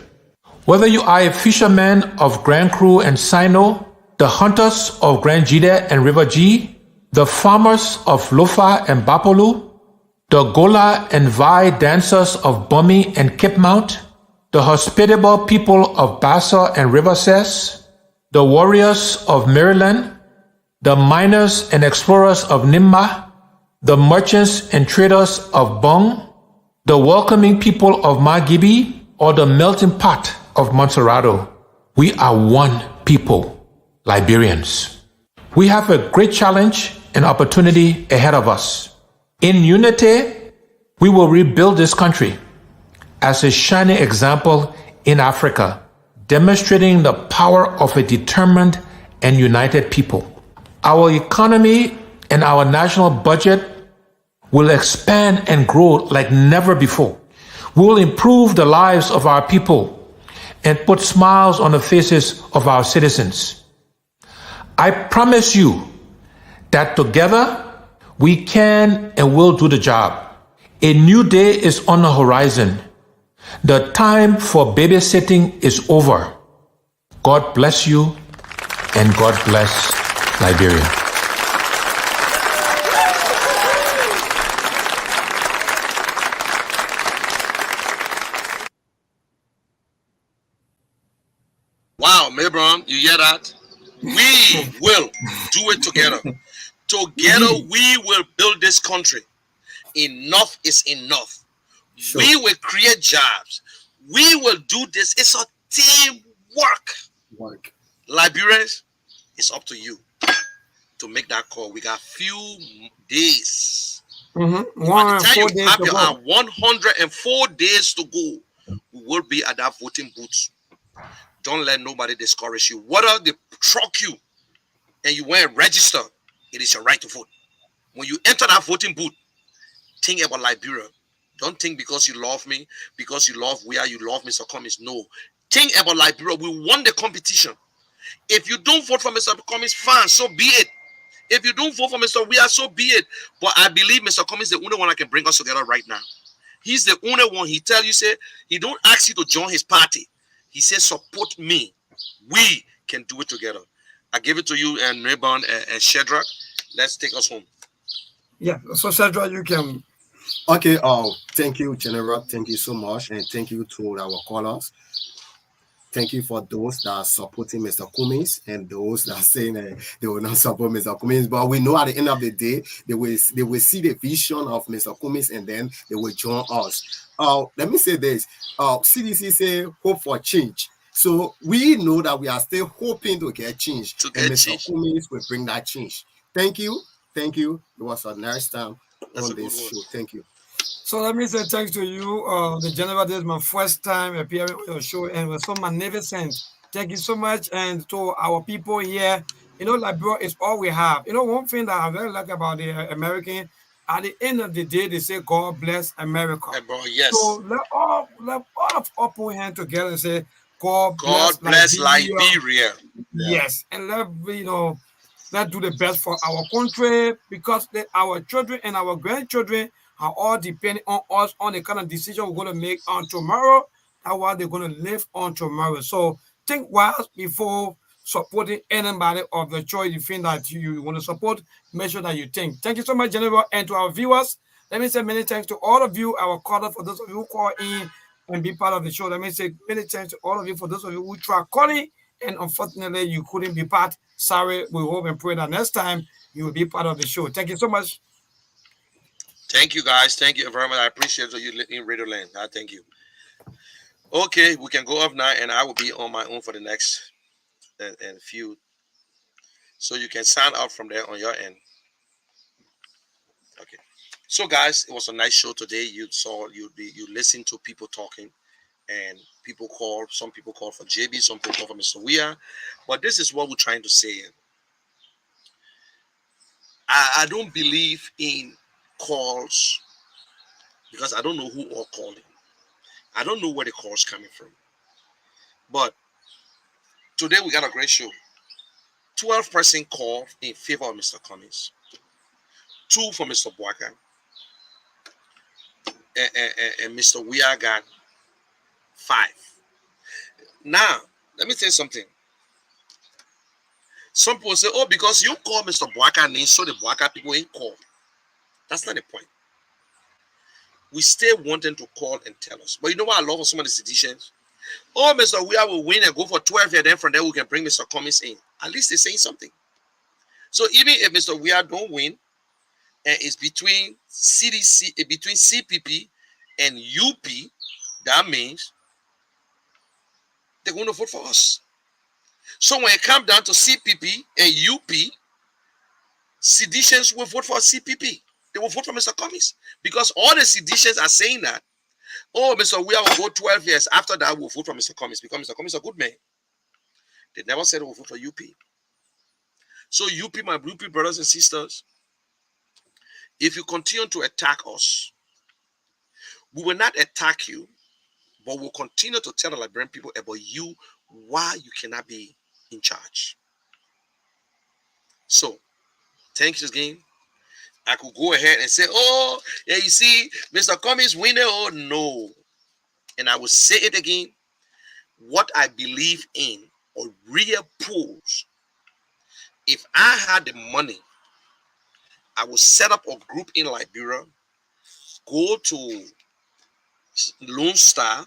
Whether you are a fisherman of Grand Cru and Sino, the hunters of Grand Jide and River G, the farmers of Lofa and Bapolu, the Gola and Vai dancers of Bumi and Cape Mount, the hospitable people of Bassa and River Cess, the warriors of Maryland, the miners and explorers of Nimba, the merchants and traders of Bong, the welcoming people of Magibi, or the melting pot of Montserrado. We are one people, Liberians. We have a great challenge and opportunity ahead of us. In unity, we will rebuild this country as a shining example in Africa, demonstrating the power of a determined and united people. Our economy and our national budget will expand and grow like never before. We will improve the lives of our people and put smiles on the faces of our citizens. I promise you that together we can and will do the job. A new day is on the horizon. The time for babysitting is over. God bless you, and God bless Liberia. Wow, Melbourne, you hear that? We will do it together. Together, we will build this country. Enough is enough. Sure. We will create jobs. We will do this. It's a team work. Liberians, it's up to you to make that call. We got few days. By the time you have your 104 days to go, we will be at that voting booth. Don't let nobody discourage you. Whether they truck you and you went and register, it is your right to vote. When you enter that voting booth, think about Liberia. Don't think because you love me, because you love where you love Mr. Cummings. No. Think about Liberia. We won the competition. If you don't vote for Mr. Cummings, fine, so be it. If you don't vote for Mr. Weah, so be it. But I believe Mr. Cummings is the only one that can bring us together right now. He's the only one. He tell you, say, he don't ask you to join his party. He says, support me. We can do it together. I give it to you and Rayburn and Shadrach. Let's take us home. Yeah, so Shadrach, you can. Okay, thank you, General. Thank you so much. And thank you to our callers. Thank you for those that are supporting Mr. Cummings and those that are saying they will not support Mr. Cummings. But we know at the end of the day, they will see the vision of Mr. Cummings and then they will join us. Let me say this. CDC say hope for change. So we know that we are still hoping to get change. And Mr. Cummings will bring that change. Thank you. Thank you. It was a nice time on this show. Thank you. So let me say thanks to you, the General. This is my first time appearing on your show and it was so magnificent. Thank you so much. And to our people here Liberia is all we have. One thing that I very like about the American, at the end of the day, they say, God bless America. And bro, So yes. let all of us put hand together and say, God bless God bless Liberia. Liberia. Yeah. Yes. And let's do the best for our country, because our children and our grandchildren are all depending on us on the kind of decision we're going to make on tomorrow. That's why they're going to live on tomorrow. So think once before supporting anybody of the choice you think that you want to support. Make sure that you think. Thank you so much, Jennifer, and to our viewers. Let me say many thanks to all of you, our callers, for those of you who call in and be part of the show. Let me say many thanks to all of you for those of you who try calling and unfortunately you couldn't be part. Sorry. We hope and pray that next time you will be part of the show. Thank you so much. Thank you guys. Thank you very much. I appreciate you in Radio Land. I thank you. Okay, we can go up now, and I will be on my own for the next and few. So you can sign out from there on your end. Okay. So guys, it was a nice show today. You listened to people talking, and people call. Some people call for JB. Some people call for Mr. Weir. But this is what we're trying to say. I don't believe in calls because I don't know who are calling. I don't know where the call's coming from. But today we got a great show. 12-person call in favor of Mr. Cummings. 2 for Mr. Boakai. And Mr. Weir got 5. Now, let me tell you something. Some people say, oh, because you call Mr. Boakai name, so the Boakai people ain't call. That's not the point. We still want them to call and tell us. But you know what I love of some of the seditions? Oh, Mr. Weir will win and go for 12 years, then from there we can bring Mr. Cummings in. At least they're saying something. So even if Mr. Weir don't win, and it's between between CPP and UP, that means they're going to vote for us. So when it comes down to CPP and UP, seditions will vote for CPP. They will vote for Mr. Cummings because all the seditions are saying that, oh, Mr. Weir will go 12 years. After that, we'll vote for Mr. Cummings because Mr. Cummings is a good man. They never said they will vote for UP. So UP, my UP brothers and sisters, if you continue to attack us, we will not attack you, but we'll continue to tell the Liberian people about you, why you cannot be in charge. So, thanks again. I could go ahead and say, oh, yeah, you see, Mr. Cummings winning. Oh, no. And I will say it again. What I believe in or real polls, if I had the money, I would set up a group in Liberia, go to Lone Star,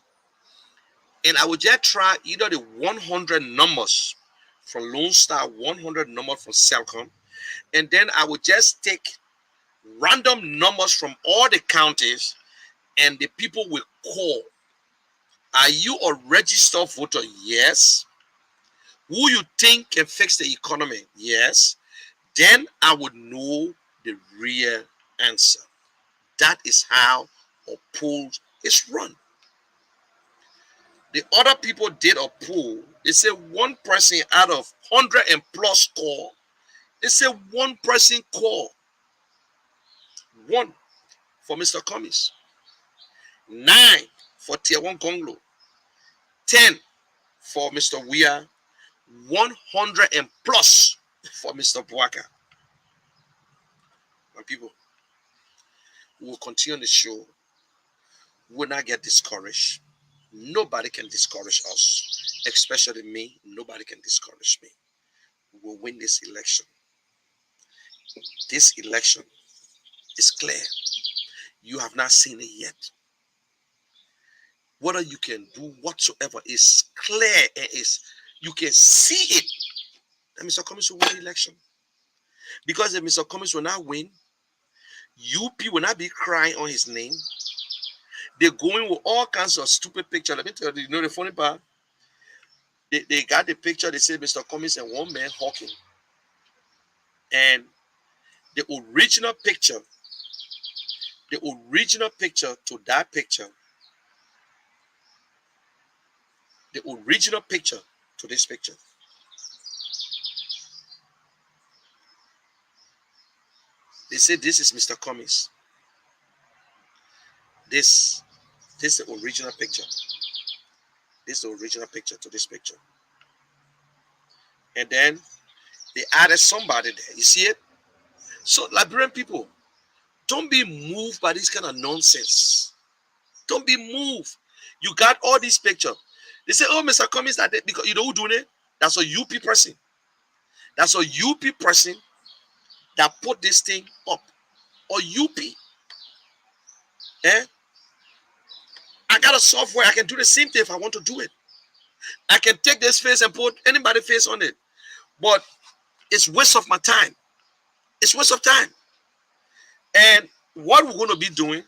and I would just try either the 100 numbers from Lone Star, 100 numbers from Celcom, and then I would just take random numbers from all the counties, and the people will call. Are you a registered voter? Yes. Who you think can fix the economy? Yes. Then I would know the real answer. That is how a poll is run. The other people did a poll. They say one person out of 100 and plus call. They say one person call. 1 for Mr. Cummings. 9 for Tier 1 Conglo. 10 for Mr. Weir. 100 and plus for Mr. Boakai. My people, we will continue the show. We will not get discouraged. Nobody can discourage us, especially me. Nobody can discourage me. We will win this election. This election is clear. You have not seen it yet. Whether you can do whatsoever is clear and is you can see it. That Mr. Cummings will win the election. Because if Mr. Cummings will not win, UP will not be crying on his name. They're going with all kinds of stupid pictures. Let me tell you, the funny part? They got the picture, they say Mr. Cummings and one man hawking. And the original picture to that picture, the original picture to this picture They say this is Mr. Cummings. This is the original picture. This is the original picture to this picture. And then they added somebody there. You see it? So Liberian people, don't be moved by this kind of nonsense. Don't be moved. You got all these pictures. They say, oh, Mr. Cummings, that because you know who doing it? That's a UP person. That's a UP person that put this thing up. Or UP. Eh? I got a software. I can do the same thing if I want to do it. I can take this face and put anybody's face on it. But it's waste of my time. It's waste of time. And what we're going to be doing,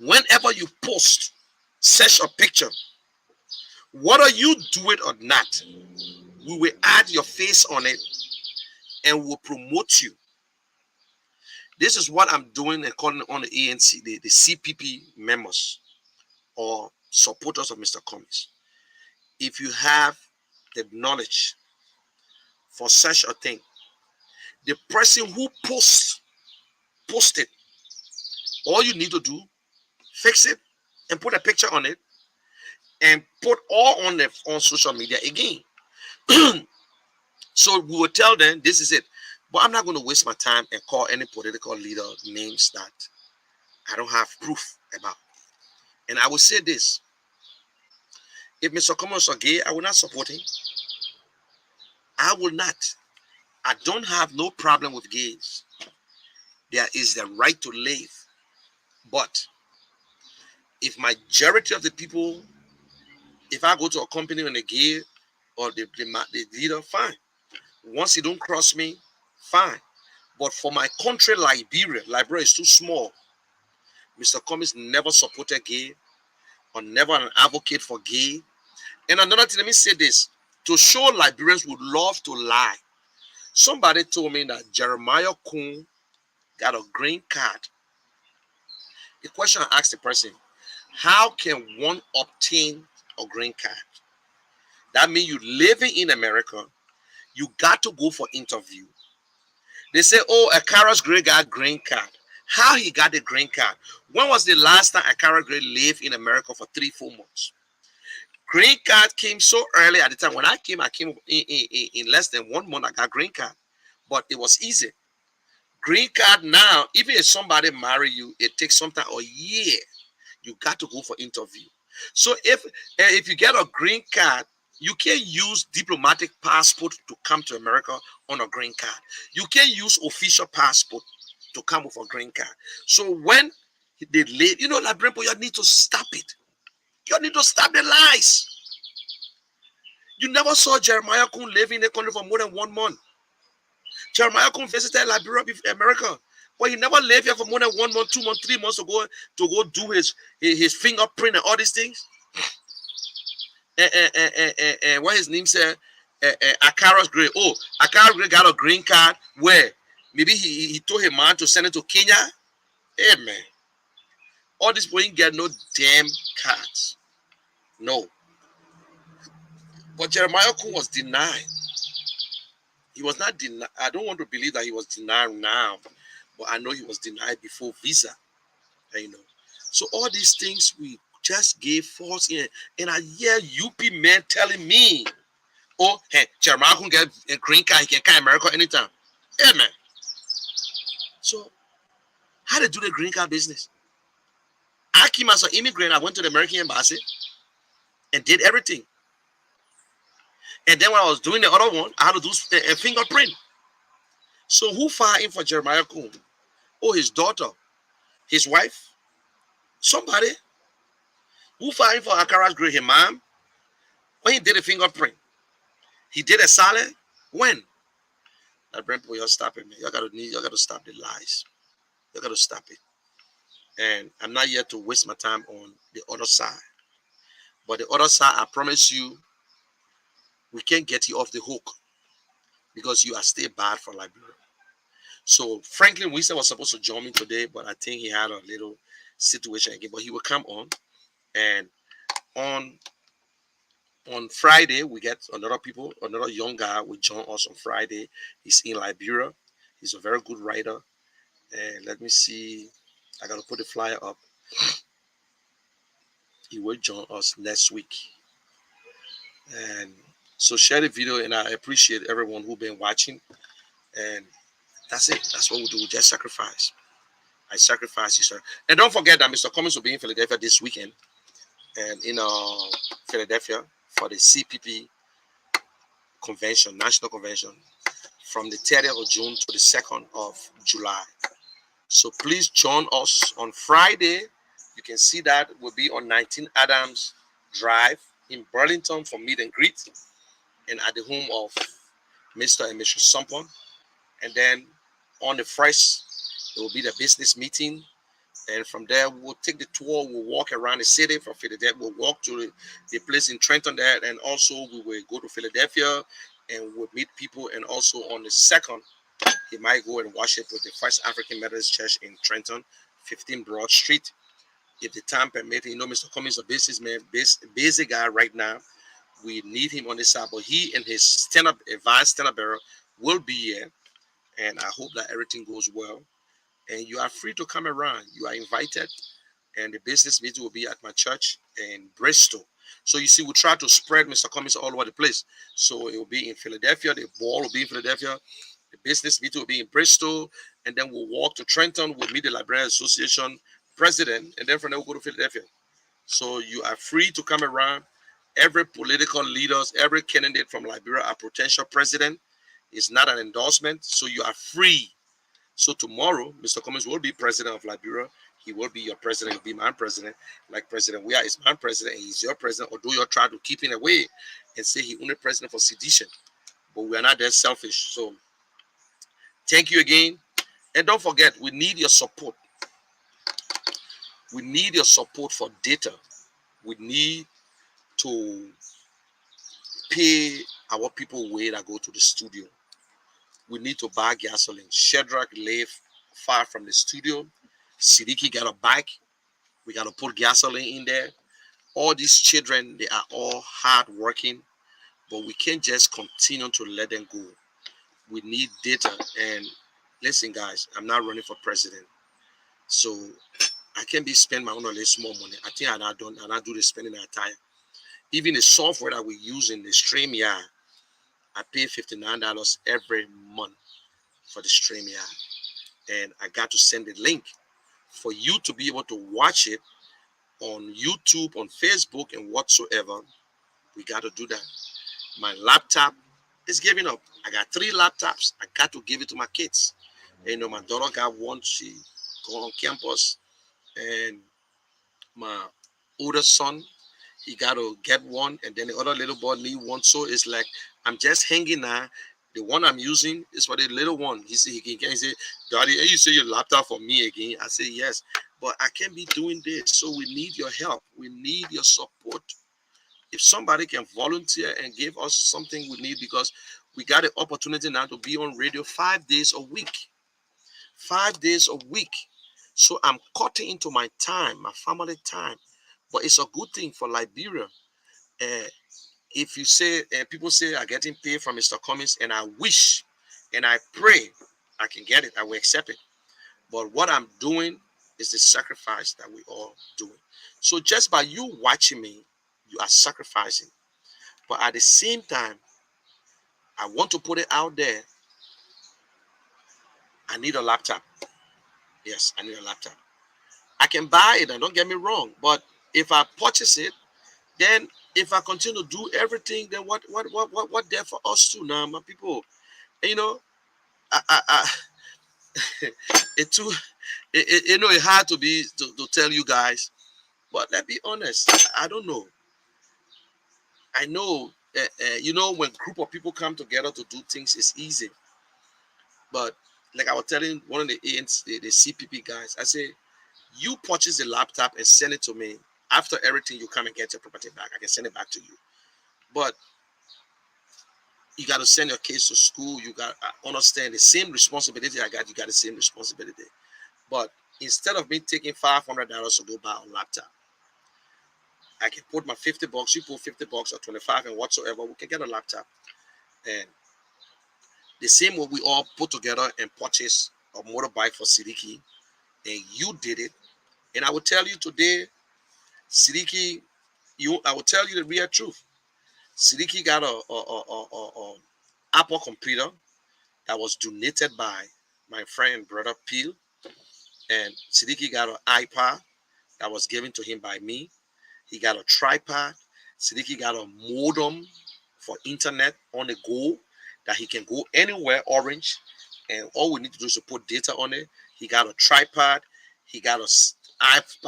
whenever you post such a picture, whether you do it or not, we will add your face on it and we'll promote you. This is what I'm doing and calling on the ANC, the CPP members or supporters of Mr. Cummings. If you have the knowledge for such a thing, the person who post it, all you need to do, fix it and put a picture on it and put all on social media again. So we will tell them this is it. But I'm not going to waste my time and call any political leader names that I don't have proof about. And I will say this. If Mr. Cummings is gay, I will not support him. I will not. I don't have no problem with gays. There is the right to live. But if majority of the people, if I go to a company and a gay or the leader, fine. Once he don't cross me, fine. But for my country, Liberia is too small. Mr. Cummings never supported gay or never an advocate for gay. And another thing, let me say this. To show Liberians would love to lie. Somebody told me that Jeremiah Kun got a green card. The question I asked the person, how can one obtain a green card? That means you living in America, you got to go for interview. They say, oh, Akara's Gray got green card. How he got the green card? When was the last time Akara Gray lived in America for 3-4 months? Green card came so early at the time. When I came in less than 1 month, I got green card. But it was easy. Green card now, even if somebody marry you, it takes sometimes a year. You got to go for interview. So if you get a green card, you can't use diplomatic passport to come to America on a green card. You can't use official passport to come with a green card. So when they live, you know, Liberian people, you need to stop it. You need to stop the lies. You never saw Jeremiah Kun live in the country for more than 1 month. Jeremiah Kun visited Liberia, America, but he never lived here for more than 1 month, 2 months, 3 months to go do his fingerprint and all these things. And what his name said, Akara's Gray. Oh, Akara Gray got a green card where maybe he told his man to send it to Kenya. Hey man, all these people ain't get no damn cards. No. But Jeremiah Kun was denied. He was not denied. I don't want to believe that he was denied now, but I know he was denied before visa. You know. So all these things we just gave false in. And I hear UP men telling me, oh, hey, Jeremiah Kun get a green card, he can come to America anytime. Hey man. So how to do the green card business? I came as an immigrant. I went to the American embassy and did everything. And then when I was doing the other one, I had to do a fingerprint. So who filed in for Jeremiah Kun? Oh, his daughter, his wife, somebody. Who filed in for Akara's Gray? His mom. When he did a fingerprint, he did a salad. When? That brand people, you're stopping me. You gotta stop the lies. You gotta stop it. And I'm not here to waste my time on the other side. But the other side, I promise you, we can't get you off the hook because you are still bad for Liberia. So Franklin Winston was supposed to join me today, but I think he had a little situation again. But he will come on. And on Friday, we get another young guy will join us on Friday. He's in Liberia. He's a very good writer. And let me see. I got to put the flyer up. He will join us next week. And so share the video, and I appreciate everyone who been watching. And that's it. That's what we do. We just sacrifice. I sacrifice you, sir. And don't forget that Mr. Cummings will be in Philadelphia this weekend, and in Philadelphia for the CPP convention, national convention, from the 30th of June to the 2nd of July. So please join us on Friday. You can see that we'll be on 19 Adams Drive in Burlington for meet and greet, and at the home of Mr. and Mrs. Sumpon. And then on the 1st, it will be the business meeting. And from there, we'll take the tour. We'll walk around the city from Philadelphia. We'll walk to the place in Trenton there. And also, we will go to Philadelphia and we'll meet people. And also on the 2nd, he might go and worship with the First African Methodist Church in Trenton, 15 Broad Street. If the time permits, you know, Mr. Cummings is a businessman, busy guy right now. We need him on this side, but he and his stand-up advice, stand-up bearer will be here. And I hope that everything goes well. And you are free to come around. You are invited. And the business meeting will be at my church in Bristol. So you see, we try to spread Mr. Cummings all over the place. So it will be in Philadelphia. The ball will be in Philadelphia. The business meeting will be in Bristol. And then we'll walk to Trenton. We'll meet the Librarian Association president. And then from there, we'll go to Philadelphia. So you are free to come around. Every political leaders, every candidate from Liberia, a potential president, is not an endorsement. So you are free. So tomorrow, Mr. Cummings will be president of Liberia. He will be your president. He'll be my president. Like President Weah is my president and he's your president. Although you're trying to keep him away and say he's only president for sedition. But we are not that selfish. So thank you again. And don't forget, we need your support. We need your support for data. We need to pay our people way that go to the studio. We need to buy gasoline. Shadrach live far from the studio. Siddiqui got a bike. We got to put gasoline in there. All these children, they are all hard working, but we can't just continue to let them go. We need data. And listen, guys, I'm not running for president. So I can't be spending my own little small money. I think I not do the spending I tire. Even the software that we use in the StreamYard, I pay $59 every month for the StreamYard. And I got to send the link for you to be able to watch it on YouTube, on Facebook, and whatsoever. We got to do that. My laptop is giving up. I got 3 laptops. I got to give it to my kids. And, you know, my daughter got one. She go on campus. And my older son, he got to get one. And then the other little boy need one. So it's like, I'm just hanging now. The one I'm using is for the little one. He said, he say, Daddy, you say your laptop for me again? I say, yes, but I can't be doing this. So we need your help. We need your support. If somebody can volunteer and give us something we need, because we got the opportunity now to be on radio 5 days a week. 5 days a week. So I'm cutting into my time, my family time. But it's a good thing for Liberia. If you say, people say I'm getting paid from Mr. Cummings, and I wish and I pray I can get it, I will accept it. But what I'm doing is the sacrifice that we all doing. So just by you watching me, you are sacrificing. But at the same time, I want to put it out there. I need a laptop. Yes, I need a laptop. I can buy it, and don't get me wrong. But if I purchase it, then if I continue to do everything, then what there for us to now, my people? And, you know, it's hard to tell you guys, but let's be honest. I don't know. I know, you know, when a group of people come together to do things, it's easy. But like I was telling one of the ANs, the CPP guys, I say, you purchase the laptop and send it to me. After everything, you come and get your property back. I can send it back to you. But you got to send your kids to school. You got to understand the same responsibility I got. You got the same responsibility. But instead of me taking $500 to go buy a laptop, I can put my $50. You put $50 or $25 and whatsoever. We can get a laptop. And The same way we all put together and purchase a motorbike for Sidiki, and you did it. And I will tell you today, Sidiki, I will tell you the real truth. Sidiki got a Apple computer that was donated by my friend brother Peel, and Sidiki got an iPad that was given to him by me. He got a tripod. Sidiki got a modem for internet on the go that he can go anywhere orange, and all we need to do is to put data on it. He got a tripod. He got a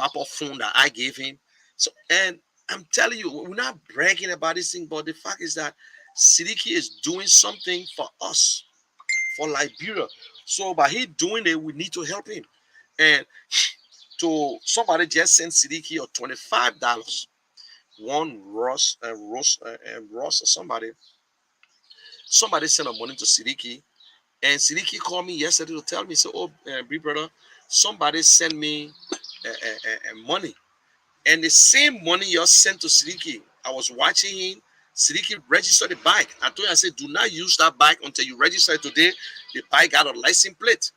Apple phone that I gave him. So, and I'm telling you, we're not bragging about this thing, but the fact is that Sidiki is doing something for us, for Liberia. So by he doing it, we need to help him. And to somebody just sent Sidiki or $25. One Ross or somebody sent a money to Sidiki, and Sidiki called me yesterday to tell me, so, oh, big brother, somebody sent me money, and the same money you sent to Sidiki, I was watching him. Sidiki registered the bike. I told him, I said, do not use that bike until you register it today. The bike got a license plate.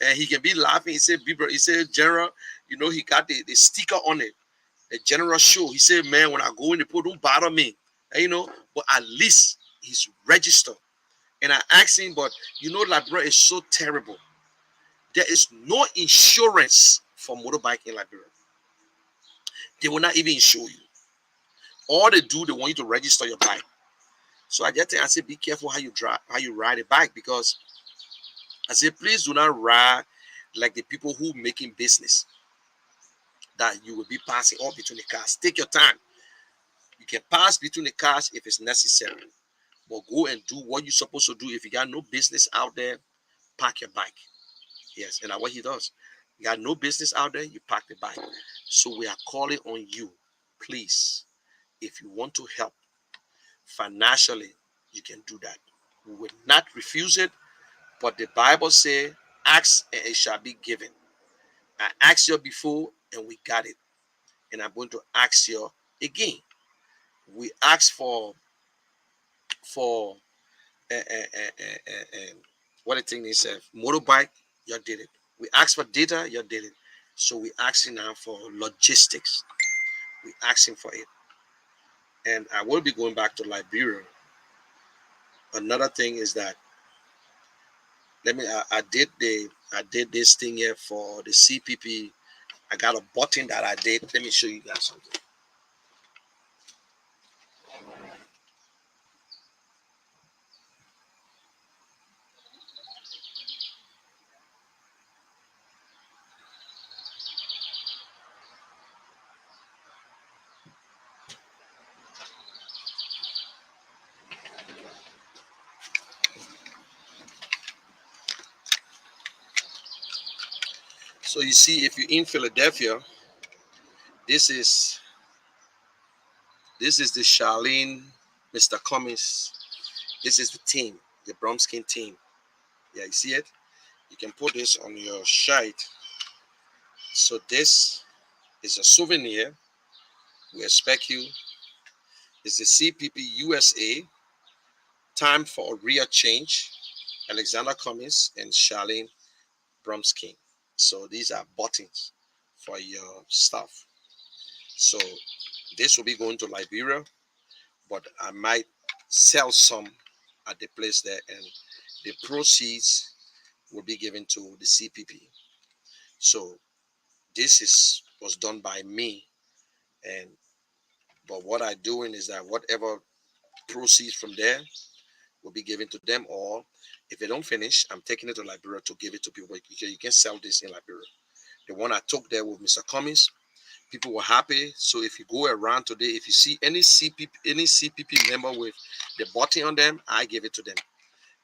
And he can be laughing. He said, he said, General, you know, he got the sticker on it. The General show. He said, man, when I go in the pool, don't bother me. And, you know, but at least he's registered. And I asked him, but you know, Liberia is so terrible. There is no insurance for motorbike in Liberia. They will not even insure you. All they do, they want you to register your bike. So I just think, I said, be careful how you drive, how you ride a bike, because I said, please do not ride like the people who making business that you will be passing all between the cars. Take your time. You can pass between the cars if it's necessary, but go and do what you're supposed to do. If you got no business out there, park your bike. Yes, and that's what he does. You got no business out there, you park the bike. So we are calling on you, please. If you want to help financially, you can do that. We will not refuse it, but the Bible says, ask and it shall be given. I asked you before and we got it. And I'm going to ask you again. We asked for what the thing is, motorbike, you did it. We asked for data, you did it. So we asking now for logistics. We asking for it. And I will be going back to Liberia. Another thing is that I did this thing here for the CPP. I got a button that I did. Let me show you guys something. So you see, if you're in Philadelphia, this is the Charlene, Mr. Cummings. This is the team, the Bromskin team. Yeah, you see it? You can put this on your shirt. So this is a souvenir. We expect you. It's the CPP USA. Time for a real change. Alexander Cummings and Charlene Bromskin. So these are buttons for your stuff. So this will be going to Liberia, but I might sell some at the place there, and the proceeds will be given to the CPP. So this was done by me, but what I'm doing is that whatever proceeds from there will be given to them, or if they don't finish, I'm taking it to Liberia to give it to people. You can sell this in Liberia. The one I took there with Mr. Cummings, people were happy. So if you go around today, if you see any CPP member with the button on them, I give it to them.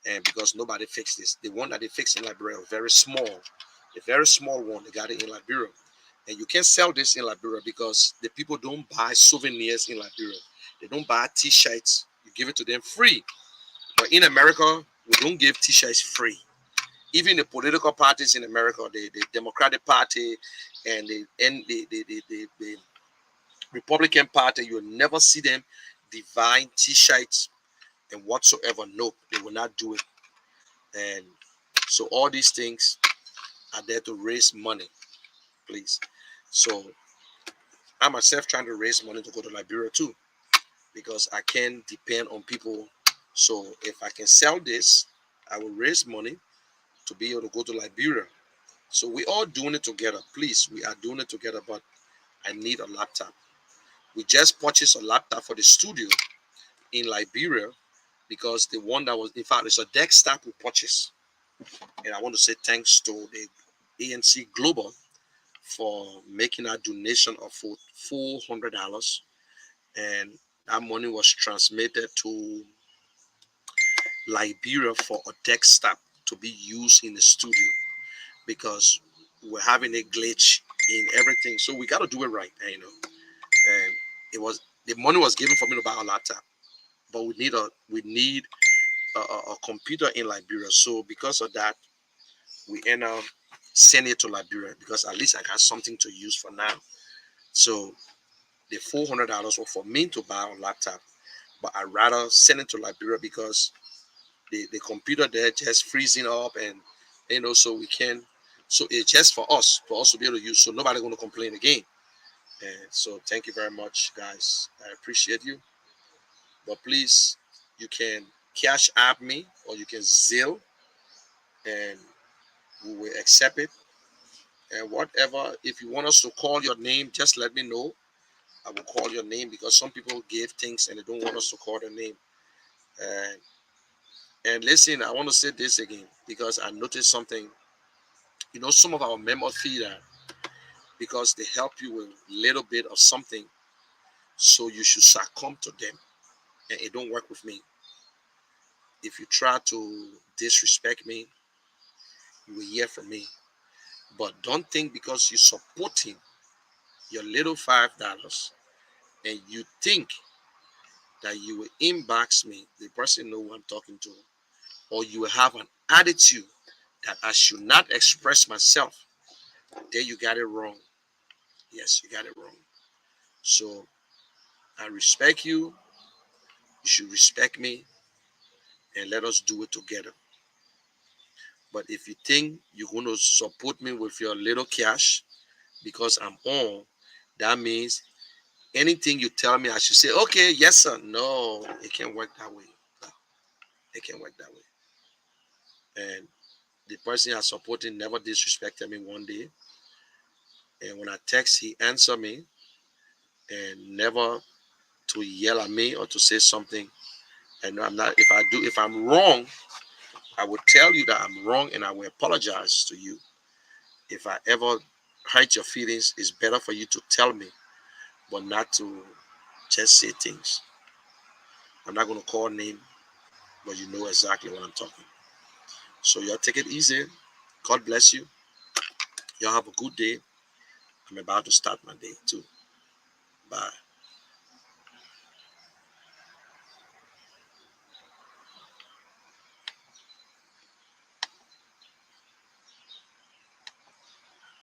And because nobody fixed this, the one that they fixed in Liberia, very small, a very small one, they got it in Liberia. And you can't sell this in Liberia because the people don't buy souvenirs in Liberia. They don't buy t-shirts. You give it to them free. But in America, we don't give t-shirts free. Even the political parties in America, the Democratic Party and the Republican Party, you'll never see them divine t-shirts and whatsoever. No, they will not do it. And so all these things are there to raise money, please. So I myself trying to raise money to go to Liberia too, because I can't depend on people. So if I can sell this, I will raise money to be able to go to Liberia. So we all doing it together. Please, we are doing it together, but I need a laptop. We just purchased a laptop for the studio in Liberia because the one that was, in fact, it's a desktop we purchased. And I want to say thanks to the ANC Global for making a donation of $400. And that money was transmitted to Liberia for a desktop to be used in the studio because we're having a glitch in everything. So we got to do it right, you know. And the money was given for me to buy a laptop, but we need a computer in Liberia. So because of that, we end up sending it to Liberia because at least I got something to use for now. So the $400 was for me to buy a laptop, but I'd rather send it to Liberia because the computer there just freezing up, and you know, so we can, so it's just for us to be able to use, so nobody's going to complain again. And so thank you very much, guys. I appreciate you. But please, you can cash app me or you can Zelle, and we will accept it. And whatever, if you want us to call your name, just let me know. I will call your name because some people give things and they don't want us to call their name. And listen, I want to say this again because I noticed something. You know, some of our member feeder, because they help you with a little bit of something, so you should succumb to them. And it don't work with me. If you try to disrespect me, you will hear from me. But don't think because you're supporting your little $5 and you think that you will inbox me, the person know who I'm talking to, or you will have an attitude that I should not express myself. There you got it wrong. Yes, you got it wrong. So I respect you. You should respect me, and let us do it together. But if you think you're going to support me with your little cash because I'm on, that means anything you tell me, I should say, okay, yes, sir. No, it can't work that way. No, it can't work that way. And the person I'm supporting never disrespected me one day. And when I text, he answered me and never to yell at me or to say something. And I'm not, if I'm wrong, I will tell you that I'm wrong and I will apologize to you. If I ever hurt your feelings, it's better for you to tell me, but not to just say things. I'm not going to call name, but you know exactly what I'm talking. So y'all take it easy. God bless you. Y'all have a good day. I'm about to start my day too. Bye.